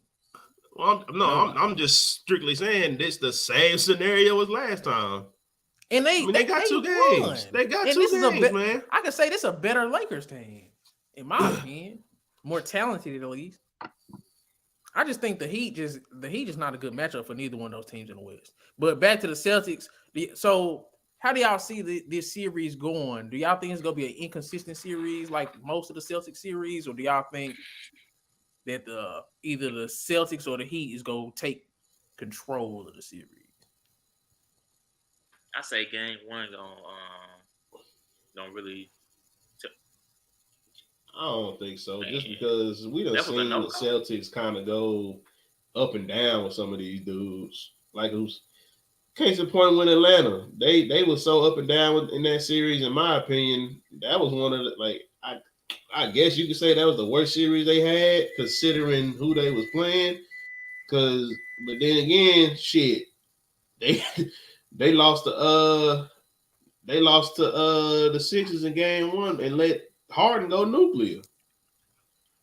Well, I'm just strictly saying this the same scenario as last time. And they got 2 games. They got 2 games, man. I can say this is a better Lakers team, in my opinion. More talented, at least. I just think the Heat just not a good matchup for neither one of those teams in the West. But back to the Celtics. So how do y'all see this series going? Do y'all think it's going to be an inconsistent series like most of the Celtics series? Or do y'all think that either the Celtics or the Heat is going to take control of the series? I say game 1 gonna really. I don't think so. Just because we done seen the Celtics kind of go up and down with some of these dudes. Like who's case in point with Atlanta, they were so up and down in that series. In my opinion, that was one of the I guess you could say that was the worst series they had considering who they was playing. But then again, shit, they lost to the Sixers in game 1 and let Harden go nuclear.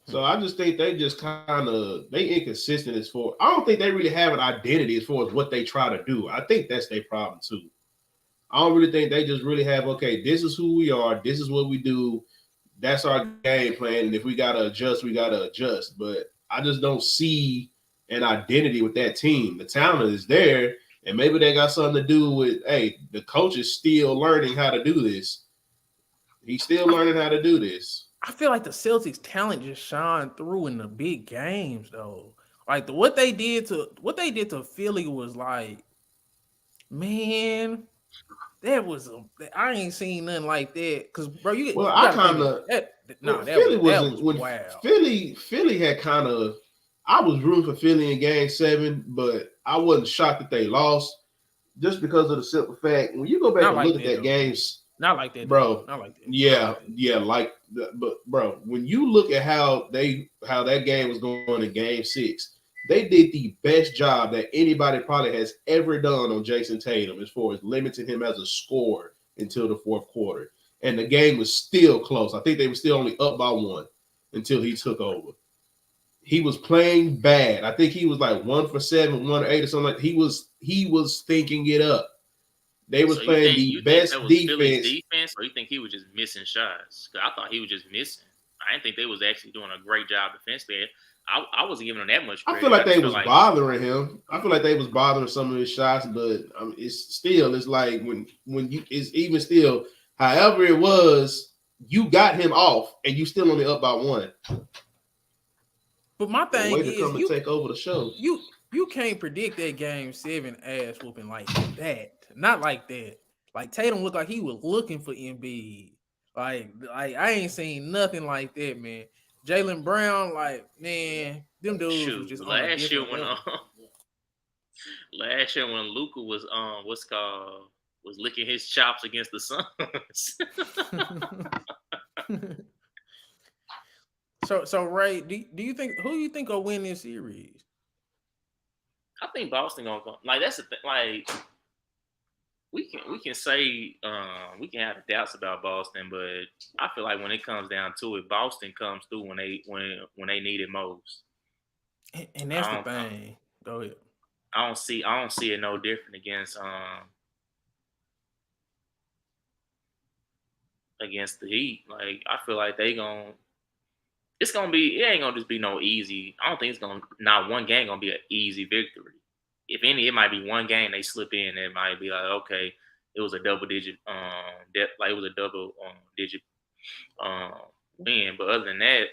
So I just think they just they inconsistent as far. I don't think they really have an identity as far as what they try to do. I think that's their problem too. I don't really think they just really have, okay, this is who we are, this is what we do, that's our game plan, and if we gotta adjust, we gotta adjust. But I just don't see an identity with that team. The talent is there, and maybe they got something to do with, hey, the coach is still learning how to do this. He's still learning how to do this. I feel like the Celtics talent just shine through in the big games though. Like what they did to Philly was like, man, I ain't seen nothing like that. Cause bro, you I gotta kind think of that was wild. Philly had kind of. I was rooting for Philly in Game 7, but I wasn't shocked that they lost just because of the simple fact when you go back Not and like look at that that though. games, Not like that, bro. Not like that. Yeah, but bro, when you look at how that game was going in Game 6, they did the best job that anybody probably has ever done on Jason Tatum as far as limiting him as a scorer until the fourth quarter, and the game was still close. I think they were still only up by 1 until he took over. He was playing bad. I think he was like 1 for 7, 1 for 8 or something like that. He was thinking it up. They was So playing the think that best was Philly's defense. defense, or you think he was just missing shots? Because I thought he was just missing. I didn't think they was actually doing a great job defensively. I wasn't giving them that much credit. I feel like they was bothering him. I feel like they was bothering some of his shots, but it's like when you it's even still, however it was, you got him off and you still only up by 1. But my thing is, come and take over the show. You can't predict that Game 7 ass whooping like that. Not like that. Like Tatum looked like he was looking for Embiid. Like I ain't seen nothing like that, man. Jaylen Brown, like, man, them dudes was just on a different level. Last year when Luka was was licking his chops against the Suns. So Ray, do you think who you think will win this series? I think Boston gonna come. Like that's the thing. Like we can say we can have doubts about Boston, but I feel like when it comes down to it, Boston comes through when they need it most. And that's the thing. Go ahead. I don't see it no different against the Heat. Like I feel like it ain't gonna just be no easy. I don't think not one game gonna be an easy victory. If any, it might be one game they slip in. It might be like, okay, it was a double digit digit win. But other than that,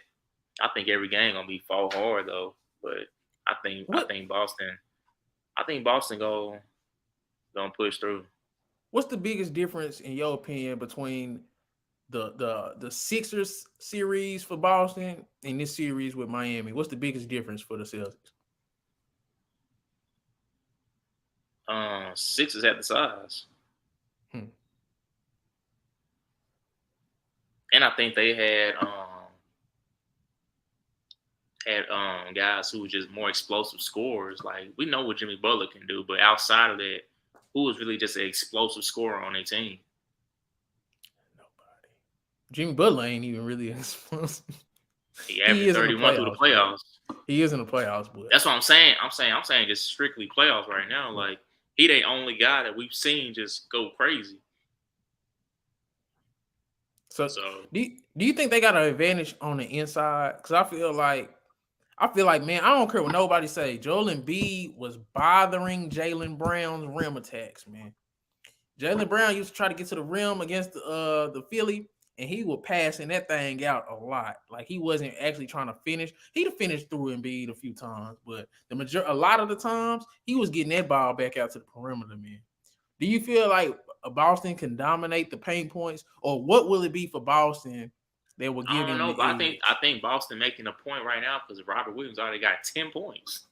I think every game gonna be fought hard though. But I think Boston gonna push through. What's the biggest difference in your opinion between the Sixers series for Boston and this series with Miami? What's the biggest difference for the Celtics? Sixers had the size. And I think they had guys who were just more explosive scorers. Like we know what Jimmy Butler can do, but outside of that, who was really just an explosive scorer on their team? Nobody. Jimmy Butler ain't even really explosive. He averaged 31 through the playoffs. He is in the playoffs, but that's what I'm saying. I'm saying just strictly playoffs right now. Like he the only guy that we've seen just go crazy. So do you think they got an advantage on the inside? Because I feel like, man, I don't care what nobody say. Joel Embiid was bothering Jaylen Brown's rim attacks, man. Jaylen Brown used to try to get to the rim against the Philly, and he was passing that thing out a lot. Like he wasn't actually trying to finish. He'd have finished through Embiid a few times, but a lot of the times he was getting that ball back out to the perimeter, man. Do you feel like Boston can dominate the paint points, or what will it be for Boston that will give them? I don't know, but I think Boston making a point right now because Robert Williams already got 10 points.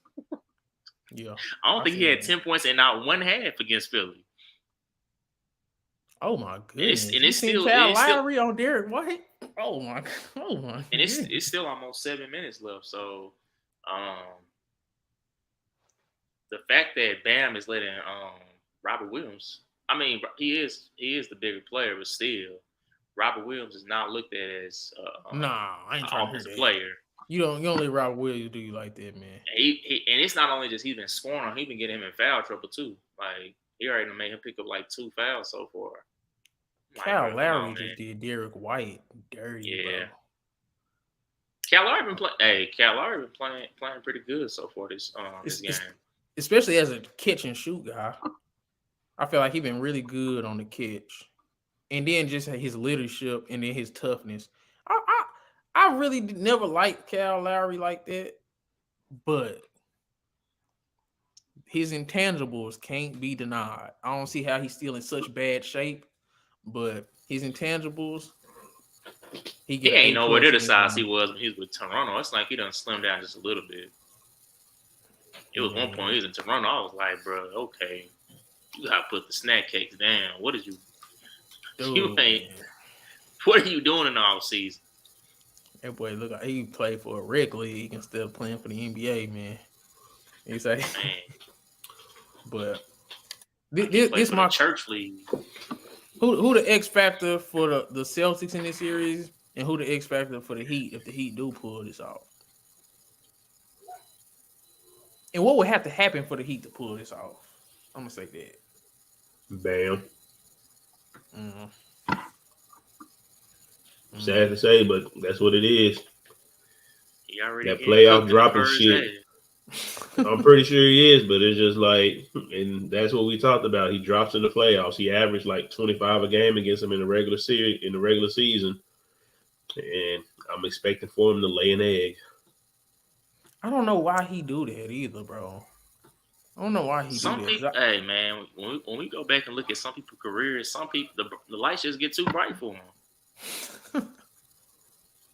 Yeah, I don't think he had 10 points in not one half against Philly. Oh my goodness! And it's still Lowry on Derek White. Oh my! And it's still almost 7 minutes left. So, the fact that Bam is letting Robert Williams. I mean, he is the bigger player, but still, Robert Williams is not looked at as I ain't trying to hear that player. You don't let Robert Williams do you like that, man. And it's not only just he's been scoring on, he's been getting him in foul trouble too. Like he already made him pick up like 2 fouls so far. Kyle Lowry just did Derek White dirty. Yeah. Bro. Kyle Lowry been playing pretty good so far this game. Especially as a catch and shoot guy. I feel like he's been really good on the catch. And then just his leadership and then his toughness. I really never liked Kyle Lowry like that, but his intangibles can't be denied. I don't see how he's still in such bad shape, but his intangibles, he He get an ain't A nowhere plus near the in this size he game. was when he was with Toronto. It's like he done slimmed down just a little bit. It was one point he was in Toronto. I was like, bro, okay, you gotta put the snack cakes down. What did you? Dude, You ain't. man. What are you doing in the off season? That boy look like he played for a rec league instead of playing for the NBA, man. He's like, Man, but like he played this for my the church league. who the X factor for the Celtics in this series, and who the X factor for the Heat if the Heat do pull this off. And what would have to happen for the Heat to pull this off? I'm gonna say that. Bam. Mm. Sad to say, but that's what it is. He already That playoff dropping shit. I'm pretty sure he is, but it's just like, and that's what we talked about. He drops in the playoffs. He averaged like 25 a game against him in the regular season, and I'm expecting for him to lay an egg. I don't know why he do that either, bro. I don't know why he Some do people, that. hey man, when we go back and look at some people's careers, some people the lights just get too bright for them.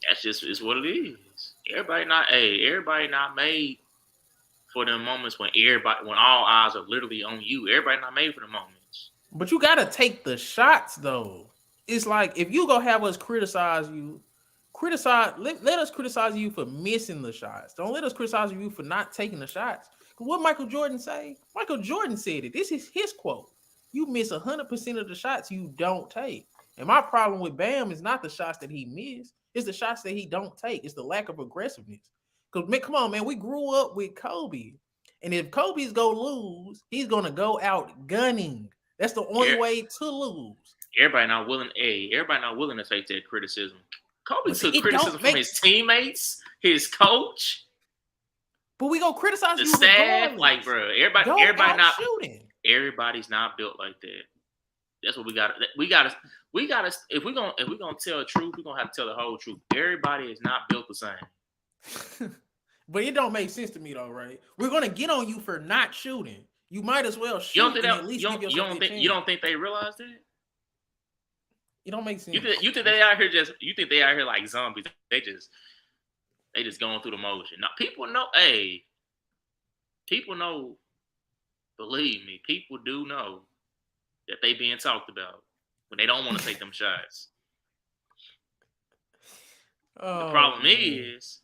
That's just is what it is. Everybody not made for them moments when all eyes are literally on you. Everybody not made for the moments. But you gotta take the shots though. It's like if you go have us criticize you, let us criticize you for missing the shots. Don't let us criticize you for not taking the shots. What Michael Jordan say? Michael Jordan said it. This is his quote. You miss 100% of the shots you don't take. And my problem with Bam is not the shots that he missed. It's the shots that he don't take. It's the lack of aggressiveness. Because, come on, man, we grew up with Kobe. And if Kobe's going to lose, he's going to go out gunning. That's the only way to lose. Everybody not willing to take that criticism. Kobe took criticism from his teammates, his coach. But we gonna criticize the you staff, regardless. like, bro. Everybody's not built like that. That's what we got. If we're gonna tell the truth, we're gonna have to tell the whole truth. Everybody is not built the same. But it don't make sense to me though, right? We're gonna get on you for not shooting. You might as well shoot. You don't think they realize that? It don't make sense. You think they out here like zombies? They just going through the motion. Now people know. Hey, people know. Believe me, people do know that they being talked about when they don't want to take them shots. The problem is,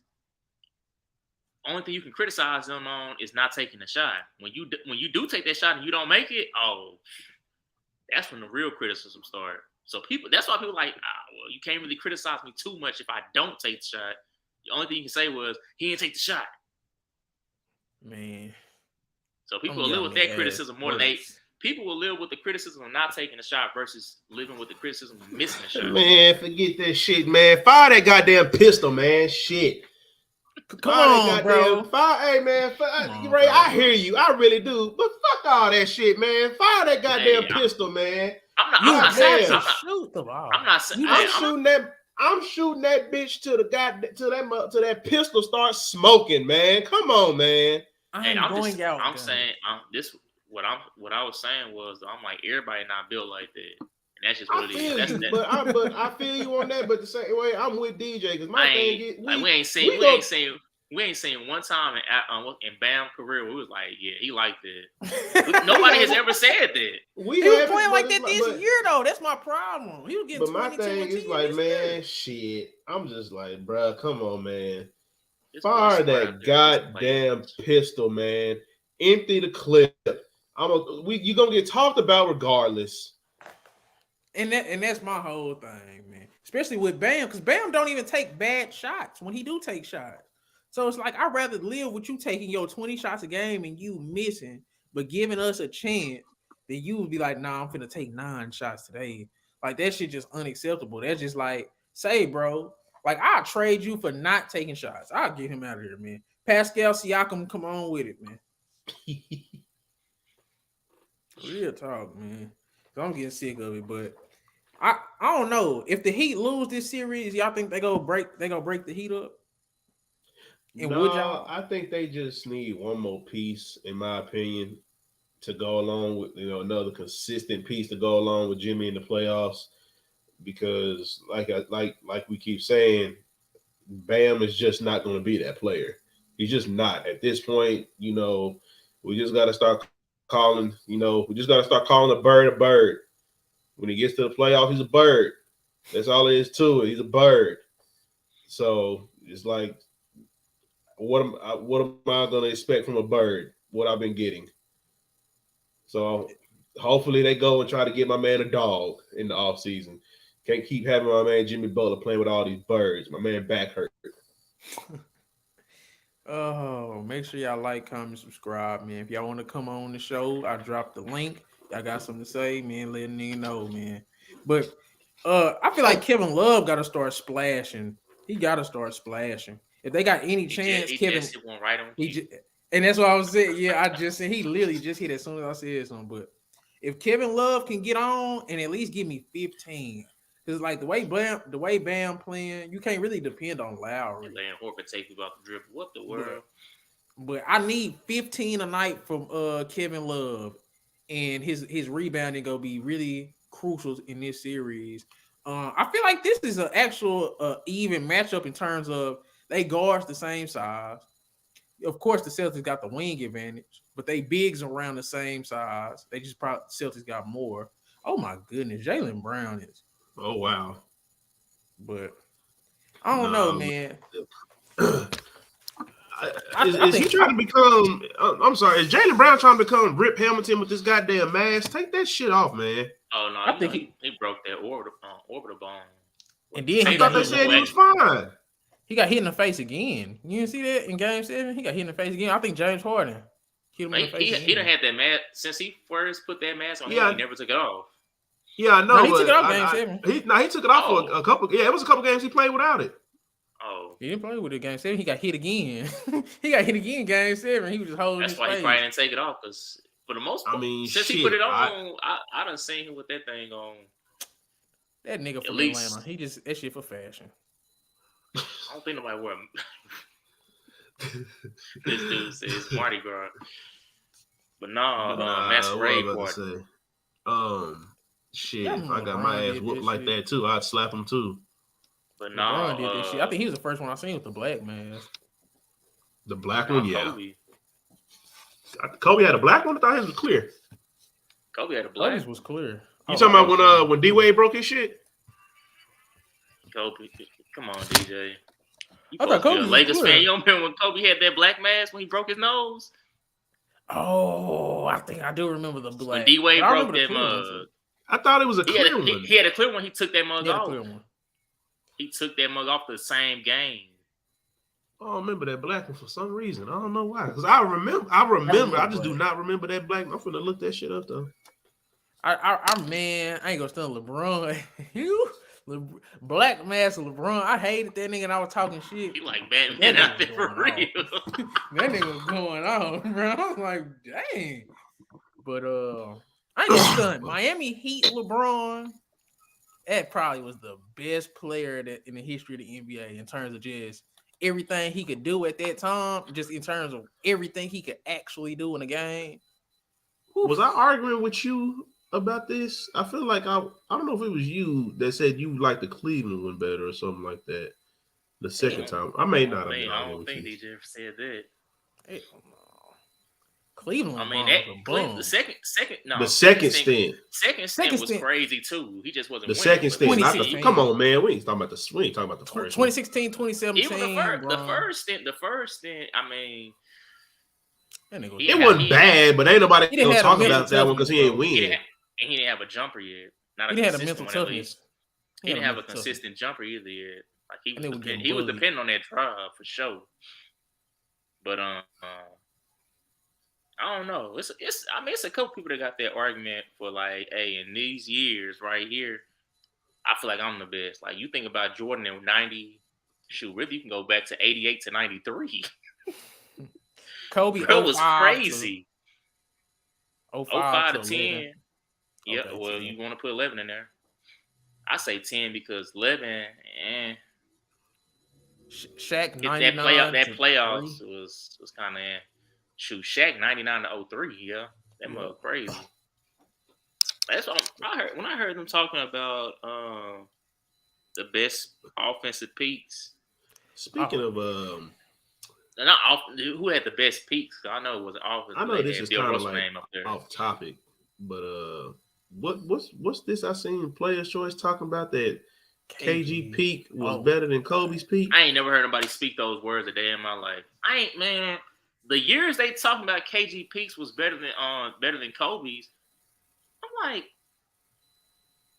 only thing you can criticize them on is not taking the shot. When you do take that shot and you don't make it, that's when the real criticism starts. So that's why people like, well, you can't really criticize me too much if I don't take the shot. The only thing you can say was he didn't take the shot. Man. So people will live with that criticism more than people will live with the criticism of not taking the shot versus living with the criticism of missing the shot. Man, forget that shit, man. Fire that goddamn pistol, man. Shit. Come on, bro. Hey, man. Ray, I hear you. I really do. But fuck all that shit, man. Fire that goddamn pistol, man. I'm saying. I'm shooting that bitch till that pistol starts smoking, man. Come on, man. I'm saying what I was saying was I'm like everybody not built like that, and that's just what it is. But I feel you on that. But the same way I'm with DJ because my thing is we ain't seen one time in Bam's career where we was like, yeah, he liked that. Nobody has ever said that. He was playing like that this year though. That's my problem. He was getting. But my thing is like, man, shit. I'm just like, bro, come on, man. Fire that goddamn pistol, man. Empty the clip. You're gonna get talked about regardless. And that's my whole thing, man. Especially with Bam, because Bam don't even take bad shots when he do take shots. So it's like I'd rather live with you taking your 20 shots a game and you missing, but giving us a chance than you would be like, nah, I'm finna take 9 shots today. Like that shit just unacceptable. That's just like, say, bro, like I'll trade you for not taking shots. I'll get him out of here, man. Pascal Siakam, come on with it, man. Real talk, man. I'm getting sick of it, but I don't know if the Heat lose this series. Y'all think they gonna break the Heat up? And would No, y'all? I think they just need one more piece, in my opinion, to go along with another consistent piece to go along with Jimmy in the playoffs. Because like we keep saying, Bam is just not going to be that player. He's just not at this point. We just got to start calling. We just got to start calling a bird a bird. When he gets to the playoff, he's a bird. That's all there is to it. He's a bird. So it's like, what am I going to expect from a bird? What I've been getting. So hopefully they go and try to get my man a dog in the offseason. Can't keep having my man Jimmy Butler playing with all these birds. My man back hurt. Oh, make sure y'all like, comment, subscribe, man. If y'all want to come on the show, I dropped the link. Y'all got something to say, man, let nigga know, man. But I feel like Kevin Love gotta start splashing. He gotta start splashing. If they got any chance, Kevin, just went right on. And that's what I was saying. Yeah, I just said he literally just hit as soon as I said something. But if Kevin Love can get on and at least give me 15, because like the way Bam playing, you can't really depend on Lowry. Laying Horford take you about the dribble. What the world? But I need 15 a night from Kevin Love, and his rebounding gonna be really crucial in this series. I feel like this is an actual even matchup in terms of they guards the same size. Of course, the Celtics got the wing advantage, but they bigs around the same size. They just probably Celtics got more. Oh my goodness, Jaylen Brown is. Oh wow. But I don't know, man. Is he trying to become? I'm sorry. Is Jaylen Brown trying to become Rip Hamilton with this goddamn mask? Take that shit off, man. Oh no, I think he broke that orbital bone. And then I thought they said he was fine. He got hit in the face again. You didn't see that in Game 7? He got hit in the face again. I think James Harden hit him in the face. He done had that mask since he first put that mask on. Yeah, he never took it off. Yeah, I know. No, he took it off Game 7. He took it off for a couple. Yeah, it was a couple games he played without it. Oh, he didn't play with it Game 7. He got hit again. He got hit again Game 7. He was just holding. That's why he probably didn't take it off because for the most part, since he put it on, I done seen him with that thing on. That nigga from Atlanta, he just that shit for fashion. I don't think nobody wear this dude says Mardi Gras. But no, masquerade party. Shit, if I got my ass whooped like that too, I'd slap him too. But no, did this shit. I think he was the first one I seen with the black mask. The black one, yeah. Kobe had a black one. I thought his was clear. Kobe had a black. Kobe's was clear. You talking about when D-Wade broke his shit? Kobe, come on, DJ. You I thought Kobe was a Lakers fan. You don't remember when Kobe had that black mask when he broke his nose? Oh, I think I do remember the black. When D-Wade broke that mug. I thought it was a clear one. He had a clear one. He took that mug off. He took that mug off the same game. I don't remember that black one for some reason. I don't know why. Because I remember. I just do not remember that black. I'm finna look that shit up though. Man, I ain't gonna stand LeBron. Black mask LeBron. I hated that nigga and I was talking shit. He like Batman out there for real. That nigga was going on, bro. I was like, dang. But I ain't gonna stunt. Miami Heat LeBron. That probably was the best player in the history of the NBA in terms of just everything he could do at that time, just in terms of everything he could actually do in a game. Was I arguing with you about this? I feel like I don't know if it was you that said you liked the Cleveland one better or something like that. The second time. I may not have. I don't think DJ ever said that. Hey, Cleveland. I mean, the second stint was crazy too. He just wasn't. The second stint. Come on, man. We ain't talking about the first. 2016, 2017. Even the first stint. I mean, it wasn't bad, but ain't nobody gonna talk about that one because he ain't winning. And he didn't have a jumper yet. He had a mental toughness. He didn't have a consistent jumper either yet. Like he was depending on that drive for sure. But I don't know. It's a couple people that got that argument for like, hey, in these years right here, I feel like I'm the best. Like you think about Jordan in 90, really you can go back to 88 to 93. Kobe was crazy. 05 to 10. Yeah, okay, well, 10. You want to put 11 in there. I say 10 because 11, Shaq that 99 playoffs was kind of shoot. Shaq 99 to 03, yeah, that mother crazy. That's what I heard when I heard them talking about the best offensive peaks. Speaking of not who had the best peaks? I know it was offensive. I know this is kind of like name up there. off topic, but what's this I seen Players' Choice talking about that KG peak was better than Kobe's peak? I ain't never heard nobody speak those words a day in my life. Man. The years they talking about KG peaks was better than Kobe's. I'm like,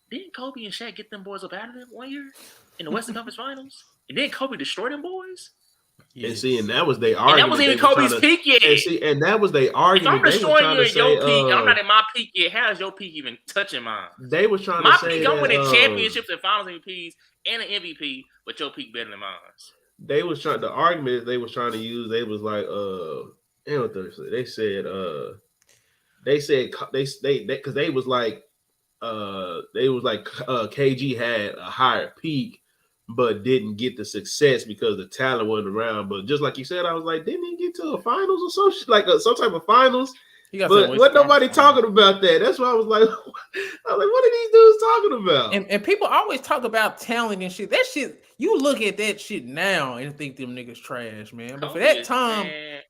didn't Kobe and Shaq get them boys up out of them 1 year in the Western Conference Finals? And then Kobe destroy them boys? Yes. And see, and that was their argument. And that wasn't even Kobe's peak yet. And that was their argument. If I'm destroying you at your peak, I'm not at my peak yet. How is your peak even touching mine? They was trying to say my peak, I'm winning championships and finals MVPs and an MVP, but your peak better than mine. They was trying. The argument they was trying to use. They was like, they said because they was like, KG had a higher peak, but didn't get the success because the talent wasn't around. But just like you said, I was like, didn't he get to a finals or some shit, like some type of finals? But what nobody talking about that? That's why I was like, what are these dudes talking about? And people always talk about talent and shit. That shit, you look at that shit now and think them niggas trash, man. But for that time,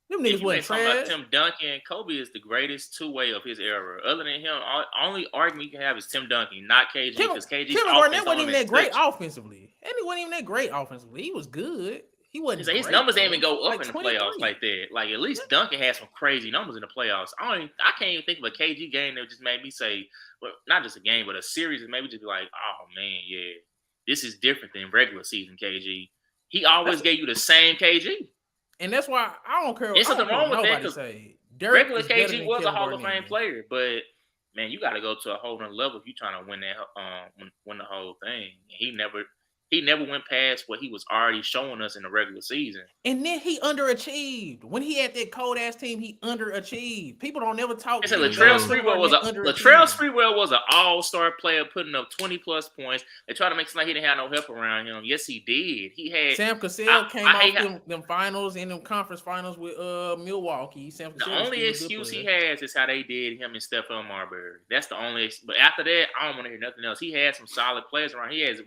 them niggas wasn't trash. Tim Duncan, Kobe is the greatest two-way of his era. Other than him, only argument you can have is Tim Duncan, not KG, because KG's Kevin Garnett wasn't even that great offensively. And he wasn't even that great offensively. He was good. He wasn't. His numbers didn't even go up in the playoffs like that. Like at least Duncan had some crazy numbers in the playoffs. I can't even think of a KG game that just made me say, well, not just a game, but a series that maybe just be like, oh man, yeah, this is different than regular season KG. He always gave you the same KG, and that's why I don't care. There's something wrong with that because regular KG was a Hall of Fame player, but man, you got to go to a whole nother level if you're trying to win that win the whole thing. He never went past what he was already showing us in the regular season. And then he underachieved. When he had that cold ass team, he underachieved. People don't never talk. Latrell Sprewell was an all-star player, putting up 20 plus points. They tried to make it like he didn't have no help around him. Yes, he did. He had Sam Cassell came off them finals and them conference finals with Milwaukee. Sam the only excuse he has is how they did him and Stephon Marbury. That's the only. But after that, I don't want to hear nothing else. He had some solid players around. He has.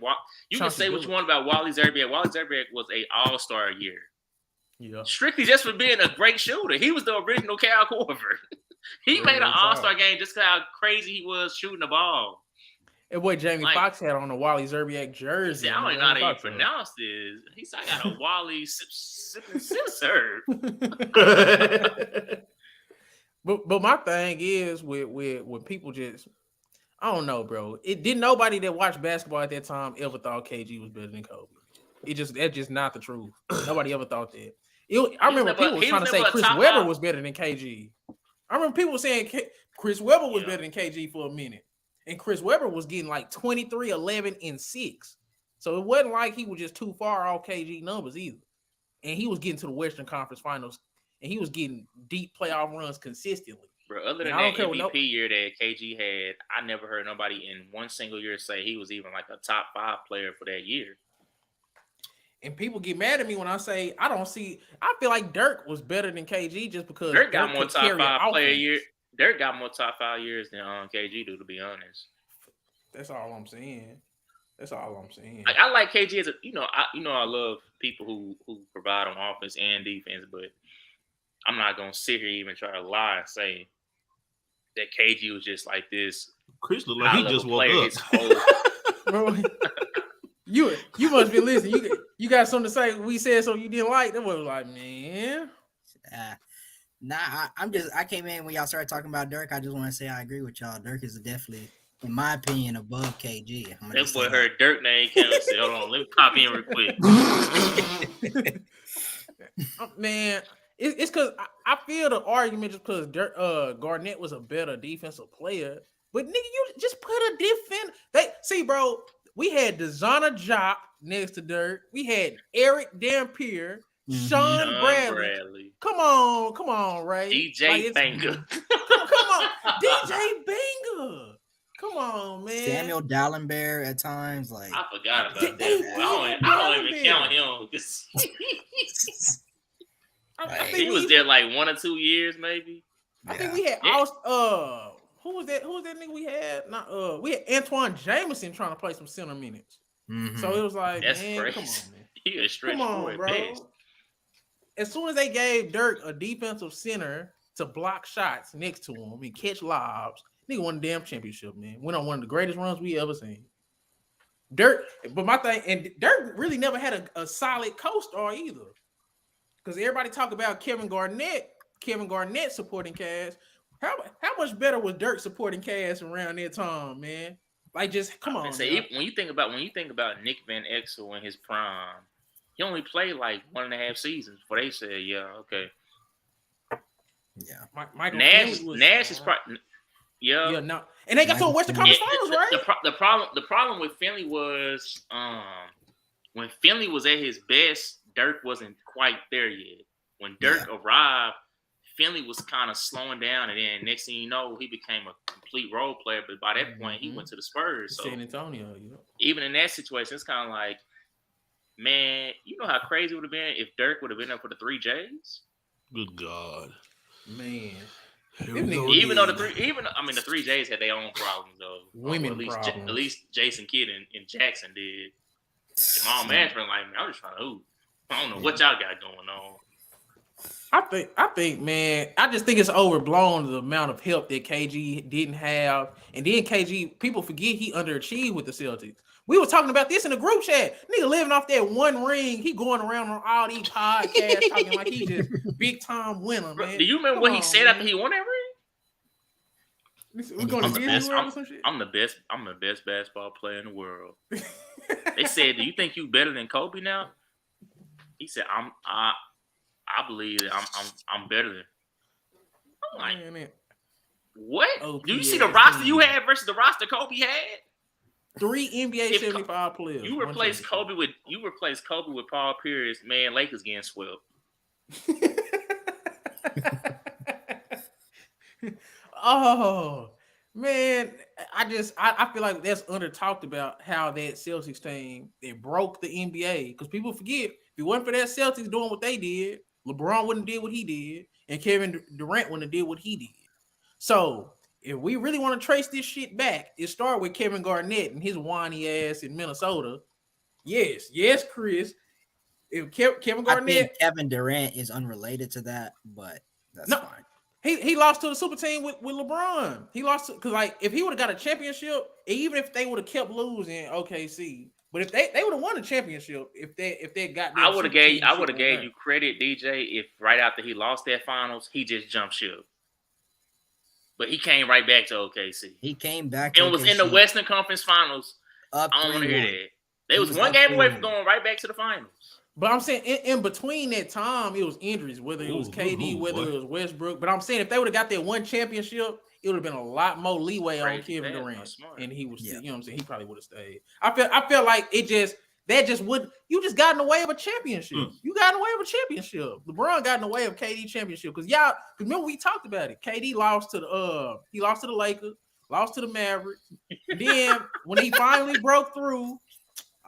You can say what you want about Wally Zerbiak. Wally Zerbiak was an all-star year. Yeah. Strictly just for being a great shooter. He was the original Cal Korver. He made an all-star game just because how crazy he was shooting the ball. And what Jamie Foxx had on the Wally Zerbiak jersey. I don't know how to pronounce this. He's like, I got a Wally sipping serve. But my thing is with when people just, I don't know, bro. It didn't nobody that watched basketball at that time ever thought KG was better than Kobe. That's just not the truth. Nobody ever thought that. I remember people was trying to say Chris Webber was better than KG. I remember people saying Chris Webber was better than KG for a minute. And Chris Webber was getting like 23, 11, and 6. So it wasn't like he was just too far off KG numbers either. And he was getting to the Western Conference Finals, and he was getting deep playoff runs consistently. Bro, other than that MVP year that KG had, I never heard nobody in one single year say he was even like a top 5 player for that year. And people get mad at me when I say I feel like Dirk was better than KG just because Dirk got more top 5 player year. Dirk got more top 5 years than KG do, to be honest. That's all I'm saying. Like, I like KG as I love people who provide on offense and defense, but I'm not gonna sit here even try to lie and say that KG was just like this. Chris looked like he just woke up. Bro, you must be listening. You got something to say? We said something you didn't like. That was like, man. I came in when y'all started talking about Dirk. I just want to say I agree with y'all. Dirk is definitely, in my opinion, above KG. That boy heard Dirk name came and said, "Hold on, let me pop in real quick." Man, it's because I feel the argument just because Garnett was a better defensive player. But nigga, you just put a defense. Bro, we had Desana Jock next to Dirk. We had Eric Dampier, Sean Bradley. Come on, Ray. DJ Banger. Come on, DJ Banger. Come on, man. Samuel Dallenberg at times, like I forgot about that. Boy. I don't even count him. He was there like 1 or 2 years, maybe. I think we had who was that nigga we had? We had Antoine Jameson trying to play some center minutes. Mm-hmm. So it was like, that's man, crazy. come on, man. He a stretch come on, bro. best. As soon as they gave Dirk a defensive center to block shots next to him and catch lobs, nigga won the damn championship, man. Went on one of the greatest runs we ever seen. Dirk, but my thing, and Dirk really never had a solid co-star either. Because everybody talk about Kevin Garnett supporting cast. How much better was Dirk supporting cast around that time, man? Like, just come on. Say, when you think about Nick Van Exel in his prime, he only played like 1.5 seasons before they said, yeah, okay. Yeah. Nash is probably no. And they got to a Western Conference Finals, right? The problem with Finley was when Finley was at his best, Dirk wasn't quite there yet. When Dirk arrived, Finley was kind of slowing down, and then next thing you know, he became a complete role player. But by that point, he went to the Spurs. So San Antonio, even in that situation, it's kind of like, man, you know how crazy it would have been if Dirk would have been there for the 3 J's? Good God. Man. Even though the 3 J's had their own problems though. Women problems. At least Jason Kidd and Jackson did. Jamal Mashburn, like, man, I'm just trying to hoop. I don't know what y'all got going on. I think, man, I just think it's overblown the amount of help that KG didn't have. And then KG, people forget he underachieved with the Celtics. We were talking about this in the group chat. Nigga living off that one ring. He going around on all these podcasts talking like he just big time winner, man. Do you remember what he said after he won that ring? We're going to Disney World or some shit? I'm the best basketball player in the world. They said, do you think you better than Kobe now? He said, I believe that I'm better than. I'm like, what? Do you see the roster you had versus the roster Kobe had? 3 NBA 75 players. You replace Kobe with Paul Pierce, man. Lakers getting swept. Oh man, I feel like that's under talked about how that Celtics team it broke the NBA because people forget if it wasn't for that Celtics doing what they did, LeBron wouldn't have did what he did, and Kevin Durant wouldn't have did what he did. So if we really want to trace this shit back, it started with Kevin Garnett and his whiny ass in Minnesota. Yes, Chris. If Kevin Garnett, I think Kevin Durant is unrelated to that, but that's fine. He lost to the super team with LeBron. He lost because like if he would have got a championship, even if they would have kept losing OKC, but if they would have won a championship, if they got, I would have gave you credit, DJ, if right after he lost that finals, he just jumped ship. But he came right back to OKC. He came back to and was in the Western Conference Finals. I don't want to hear that. They was one game away from going right back to the finals. But I'm saying in between that time, it was injuries, whether it was KD, whether it was Westbrook. But I'm saying if they would have got that one championship, it would have been a lot more leeway on Kevin Durant. And he was, you know what I'm saying? He probably would have stayed. I felt like you just got in the way of a championship. You got in the way of a championship. LeBron got in the way of KD championship. Because remember we talked about it. KD lost to the Lakers, lost to the Mavericks. And then when he finally broke through,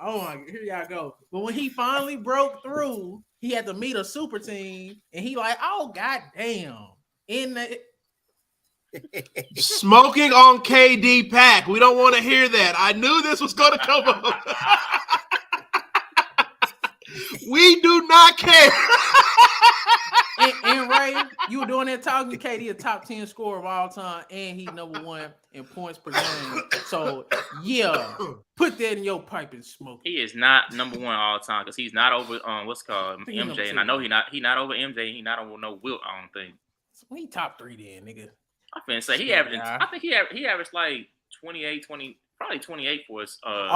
oh my, here y'all go. But when he finally broke through, he had to meet a super team, and he like, oh goddamn. Smoking on KD Pack. We don't want to hear that. I knew this was going to come up. We do not care. and Ray, you were doing that talking. KD a top 10 scorer of all time, and he number 1 in points per game. So yeah, put that in your pipe and smoke. He is not number 1 all time because he's not over MJ, and I know he not over MJ. He not over no Wilt. I don't think. So he top 3 then, nigga. I finna say he averaged. I think he averaged like 28, probably 28 for us. My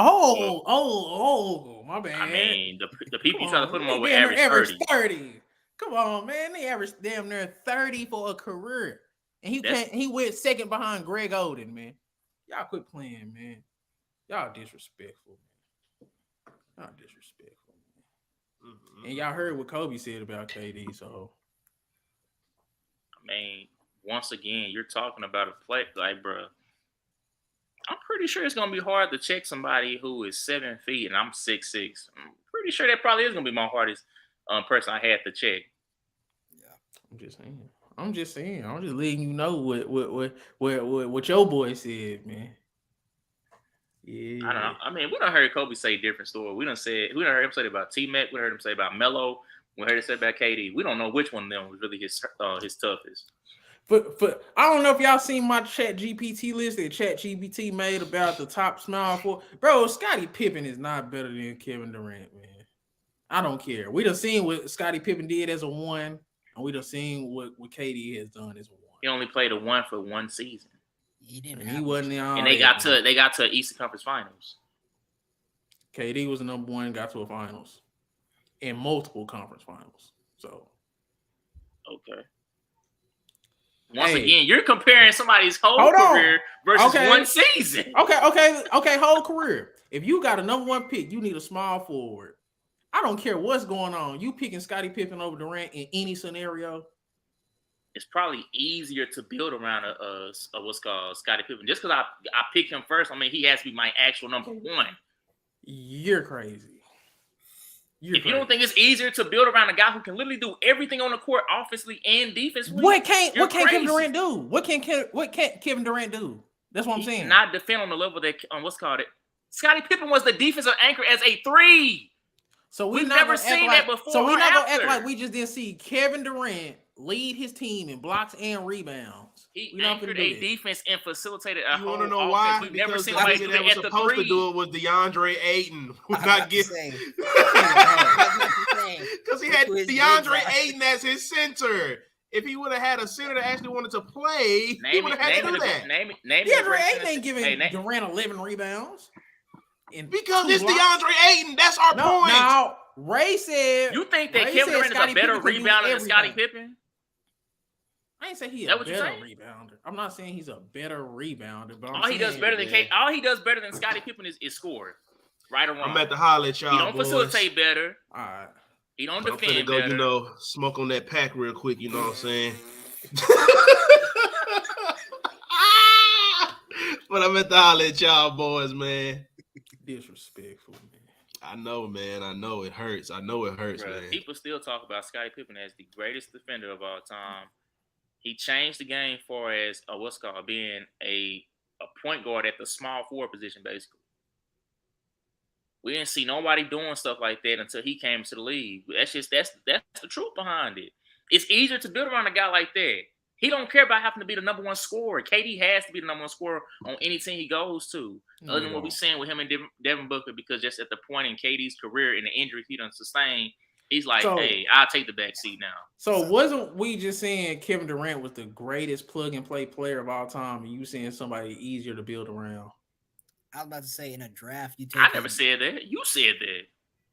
bad. I mean, the people trying to put him over average 30. Come on, man. They averaged damn near 30 for a career. And he went second behind Greg Oden, man. Y'all quit playing, man. Y'all disrespectful, man. Mm-hmm. And y'all heard what Kobe said about KD, so. I mean, once again, you're talking about a play, like, bro. I'm pretty sure it's gonna be hard to check somebody who is 7 feet and I'm 6'6". I'm pretty sure that probably is gonna be my hardest person I had to check. Yeah. I'm just saying. I'm just letting you know what your boy said, man. Yeah. I don't know. I mean, we done heard Kobe say a different story. We done heard him say about T-Mac. We heard him say about Melo. We heard him say about KD. We don't know which one of them was really his toughest. But I don't know if y'all seen my Chat GPT list that Chat GPT made about the top small four. Bro, Scottie Pippen is not better than Kevin Durant, man. I don't care. We done seen what Scottie Pippen did as a 1, and we done seen what KD has done as a 1. He only played a 1 for 1 season. He didn't. And he wasn't there. And they got to Eastern Conference Finals. KD was the number 1, got to a finals, and multiple conference finals. So, okay. Once again, you're comparing somebody's whole career versus 1 season. Okay, whole career. If you got a number 1 pick, you need a small forward. I don't care what's going on. You picking Scottie Pippen over Durant in any scenario? It's probably easier to build around a what's called Scottie Pippen. Just because I picked him first, I mean, he has to be my actual number 1. You're crazy. If you don't think it's easier to build around a guy who can literally do everything on the court, offensively and defensively, what can't Kevin Durant do? What can't Kevin Durant do? That's what I'm saying. He not defend on the level that Scottie Pippen was the defensive anchor as a 3. So we've never seen that before. So we're not gonna act like we just didn't see Kevin Durant lead his team in blocks and rebounds. He anchored a defense and facilitated a whole offense. You want to know why? We've because never seen somebody somebody that do was it at the supposed 3. to do it was DeAndre Ayton. Not get because he had DeAndre Ayton as his center. If he would have had a center that actually wanted to play, he would have had to do that. DeAndre Ayton ain't giving Durant 11 rebounds. Because it's DeAndre Ayton. That's our point. Now, Ray said... You think that Kevin Durant is a better rebounder than Scottie Pippen? I ain't say he's a better rebounder. I'm not saying he's a better rebounder, but all he does better than Scottie Pippen is score. Right or wrong. I'm at the holler at y'all. He don't facilitate better. All right. He don't defend I'm finna go, better. smoke on that pack real quick. You know what I'm saying? But I'm at the holler at y'all boys, man. Disrespectful, man. I know, man. I know it hurts. Bruh, man. People still talk about Scottie Pippen as the greatest defender of all time. He changed the game for as being a point guard at the small forward position, basically. We didn't see nobody doing stuff like that until he came to the league. That's the truth behind it. It's easier to build around a guy like that. He don't care about having to be the number 1 scorer. KD has to be the number 1 scorer on any team he goes to. Other than what we're seeing with him and Devin Booker, because just at the point in KD's career and the injuries he done sustained, he's like, hey, I'll take the back seat now. So wasn't we just saying Kevin Durant was the greatest plug-and-play player of all time, and you saying somebody easier to build around? I was about to say in a draft, you take. I never said that. You said that.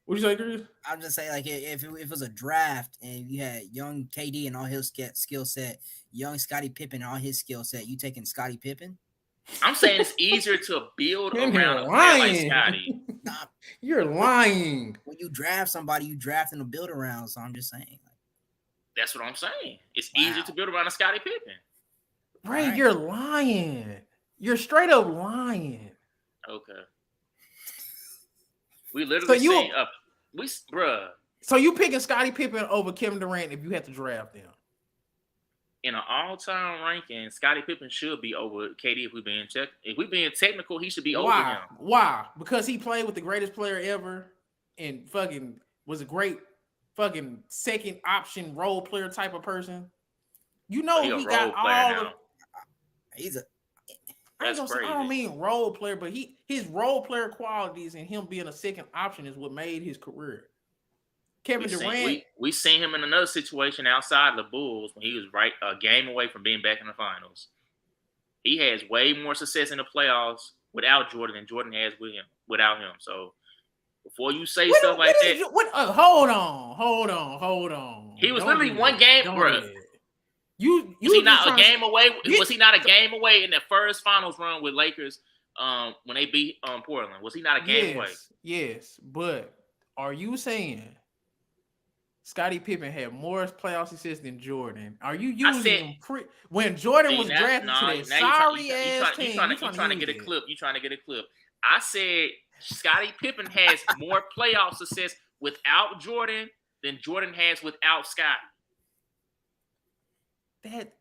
What'd you say, Chris? I'm just saying, like, if it was a draft and you had young KD and all his skill set, young Scottie Pippen and all his skill set, you taking Scottie Pippen? I'm saying it's easier to build around a player like Scottie. You're lying. When you draft somebody, you draft them to build around. So I'm just saying. That's what I'm saying. It's easier to build around a Scottie Pippen. Right, you're lying. You're straight up lying. Okay. We literally So you picking Scottie Pippen over Kevin Durant if you had to draft them? In an all-time ranking, Scottie Pippen should be over KD if we being technical, he should be over him. Why? Because he played with the greatest player ever and fucking was a great fucking second option role player type of person. You know he got all of he's a I don't mean role player, but his role player qualities and him being a second option is what made his career. Kevin Durant, we seen him in another situation outside the Bulls when he was a game away from being back in the finals. He has way more success in the playoffs without Jordan than Jordan has without him. So before you say stuff like that, hold on. He was literally one game, bro. Was he not a game away in the first finals run with Lakers when they beat Portland? Was he not a game away? Yes, but are you saying Scottie Pippen had more playoff assists than Jordan. Are you I using said- him when Jordan was now- drafted nah, to that now sorry ass you team? trying to get a clip. You trying to get a clip. I said Scottie Pippen has more playoff success without Jordan than Jordan has without Scottie.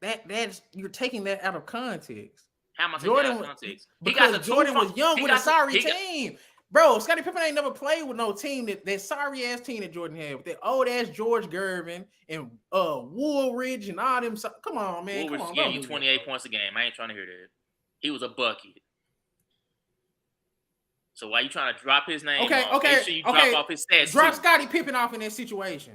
That's you're taking that out of context. How am I taking that out of context? Because Jordan was young with a sorry team. Bro, Scottie Pippen ain't never played with no team that sorry ass team that Jordan had with that old ass George Gervin and Woolridge and all them. Come on, man. Woolridge Come on, gave you 28 points a game. I ain't trying to hear that. He was a bucket. So why you trying to drop his name? Okay, off? Make sure you drop off his stats. Drop Scottie Pippen off in that situation.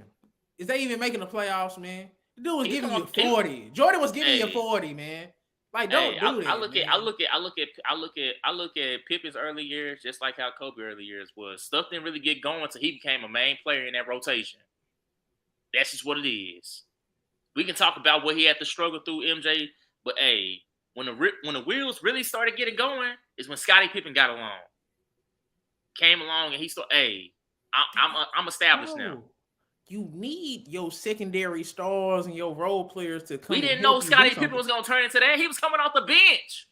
Is they even making the playoffs, man? The dude was giving you 40. Jordan was giving you 40, man. Like, don't do that. I look at Pippen's early years just like how Kobe early years was. Stuff didn't really get going until he became a main player in that rotation. That's just what it is. We can talk about what he had to struggle through, MJ, but hey, when the wheels really started getting going is when Scottie Pippen got along. Came along and he started, hey, I'm established now. You need your secondary stars and your role players to come. We didn't know Scottie Pippen was going to turn into that. He was coming off the bench.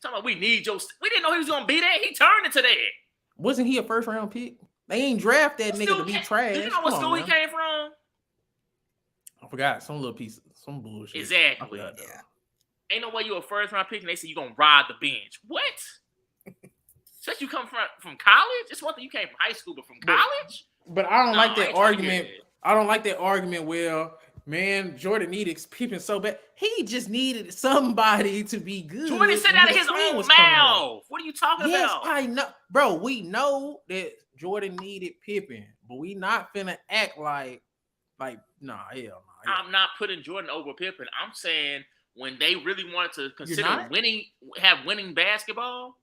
Talking about we didn't know he was going to be that. He turned into that. Wasn't he a first round pick? They ain't draft that nigga to be trash. You know what school he came from? I forgot. Some little piece, some bullshit. Exactly. Yeah. Ain't no way you a first round pick and they say you going to ride the bench. What? Since you come from college? It's one thing you came from high school, but from college? But I don't like that argument. I don't like that argument. Well, man, Jordan needed Pippen so bad. He just needed somebody to be good. Jordan said out of his own mouth. What are you talking about? I know, bro. We know that Jordan needed Pippen, but we not finna act like nah, hell no. I'm not putting Jordan over Pippen. I'm saying when they really wanted to consider winning basketball,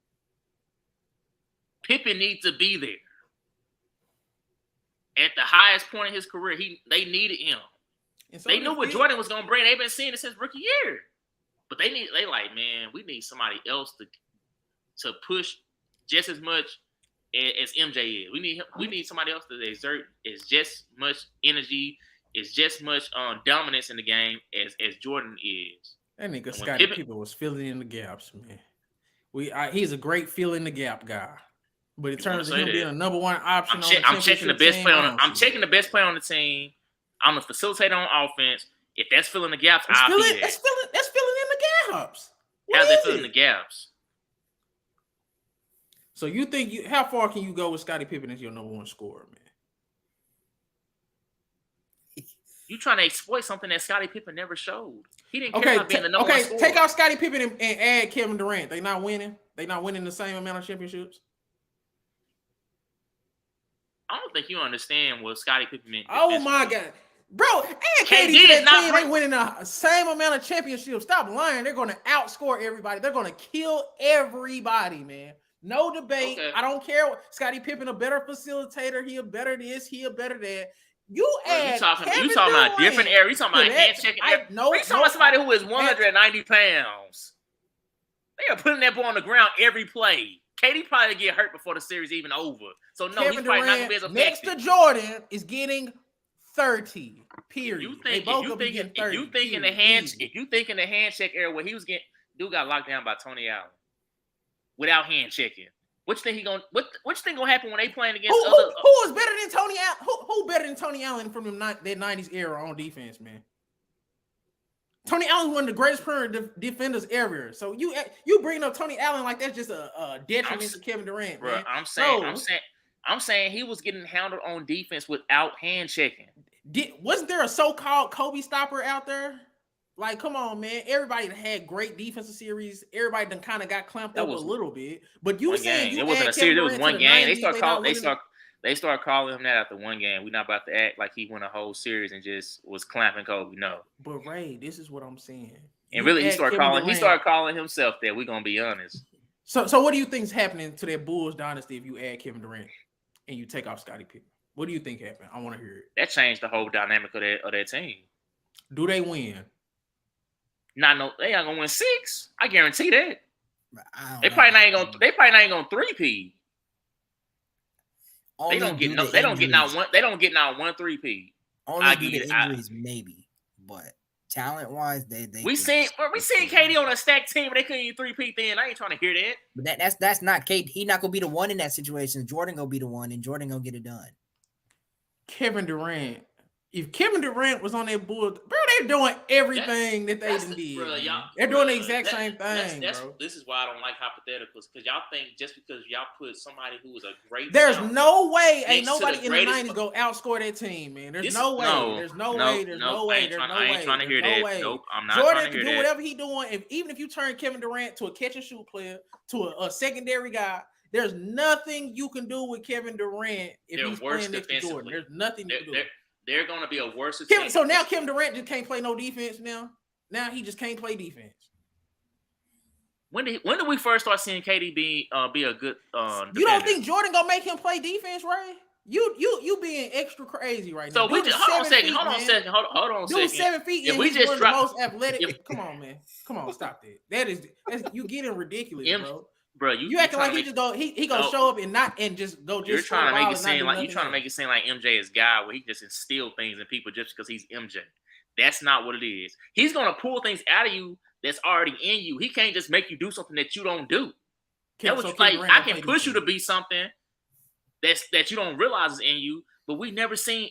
Pippen needs to be there. At the highest point in his career, they needed him. So they knew what Jordan was gonna bring. They've been seeing it since rookie year. But they like, man, we need somebody else to push just as much as MJ is. We need somebody else to exert is just much energy, is just much dominance in the game as Jordan is. That nigga Scottie Pippen was filling in the gaps, man. He's a great fill in the gap guy. But in terms of him being a number one option, I'm checking the best player on. I'm checking the best player on the team. I'm a facilitator on offense. If that's filling the gaps, I'll be there. That's filling in the gaps. How's that filling the gaps? So you think how far can you go with Scottie Pippen as your number one scorer, man? You trying to exploit something that Scottie Pippen never showed. He didn't care about being the number one scorer. Take out Scottie Pippen and add Kevin Durant. They not winning. They not winning the same amount of championships. I don't think you understand what Scottie Pippen meant. Oh my God, bro! And KD is not they winning the same amount of championships. Stop lying. They're going to outscore everybody. They're going to kill everybody, man. No debate. Okay. I don't care. Scottie Pippen a better facilitator. He a better this. He a better that. You talking about a different era. You talking about a hand checking era. No, you talking about somebody who is 190 pounds. They are putting that ball on the ground every play. KD probably get hurt before the series even over. So no, Kevin he's probably not gonna be as effective. Next to Jordan is getting 30. Period. If you think in the hand check era where he was getting, dude got locked down by Tony Allen without hand checking. Which thing gonna happen when they playing against who is better than Tony Allen? Who better than Tony Allen from that 90s era on defense, man? Tony Allen's one of the greatest perimeter defenders ever. So you bring up Tony Allen like that's just a detriment to Kevin Durant, bro. Man. I'm saying he was getting handled on defense without hand checking. Wasn't there a so-called Kobe stopper out there? Like, come on, man. Everybody had great defensive series. Everybody done kind of got clamped up a little bit. But you saying it wasn't a series. It was one game. They start calling him that after one game. We're not about to act like he won a whole series and just was clamping Kobe. No. But Ray, this is what I'm saying. And really, he started calling himself that. We're gonna be honest. So what do you think is happening to that Bulls dynasty if you add Kevin Durant and you take off Scottie Pippen? What do you think happened? I want to hear it. That changed the whole dynamic of that team. Do they win? They not gonna win 6. I guarantee that. They probably not gonna 3-peat. They don't get no. They don't get now one. They don't get now one 3-peat. Only due to injuries, maybe, but talent-wise, they we seen KD on a stacked team, but they couldn't even 3-peat. Then I ain't trying to hear that. But that's not KD. He not gonna be the one in that situation. Jordan gonna be the one, and Jordan gonna get it done. Kevin Durant. If Kevin Durant was on that Bulls, bro, they're doing everything that they did. Bro, they're doing the exact same thing, bro. This is why I don't like hypotheticals, because y'all think just because y'all put somebody who is a great there's no way ain't nobody in the 90s go outscore that team, man. There's no way. There's no way. There's no way. There's no way. I ain't trying to hear that. Nope, I'm not Jordan trying to hear that. can do whatever he doing. Even if you turn Kevin Durant to a catch and shoot player, to a secondary guy, there's nothing you can do with Kevin Durant if he's playing next to Jordan. There's nothing you can do. They're going to be a worse. So now Kevin Durant just can't play no defense. Now he just can't play defense. When did we first start seeing KD be a good? Defender? You don't think Jordan gonna make him play defense, Ray? You being extra crazy right now. So we just hold on a second. Hold on a second. Dude, 7 feet. If we just one of the most athletic. Come on, man. Come on, stop that. That's you getting ridiculous, bro. You acting like he just go he gonna show up and just go. You're trying to make it seem like MJ is guy where he just instill things in people just because he's MJ. That's not what it is. He's gonna pull things out of you that's already in you. He can't just make you do something that you don't do. I can push you to be something that you don't realize is in you. But we never seen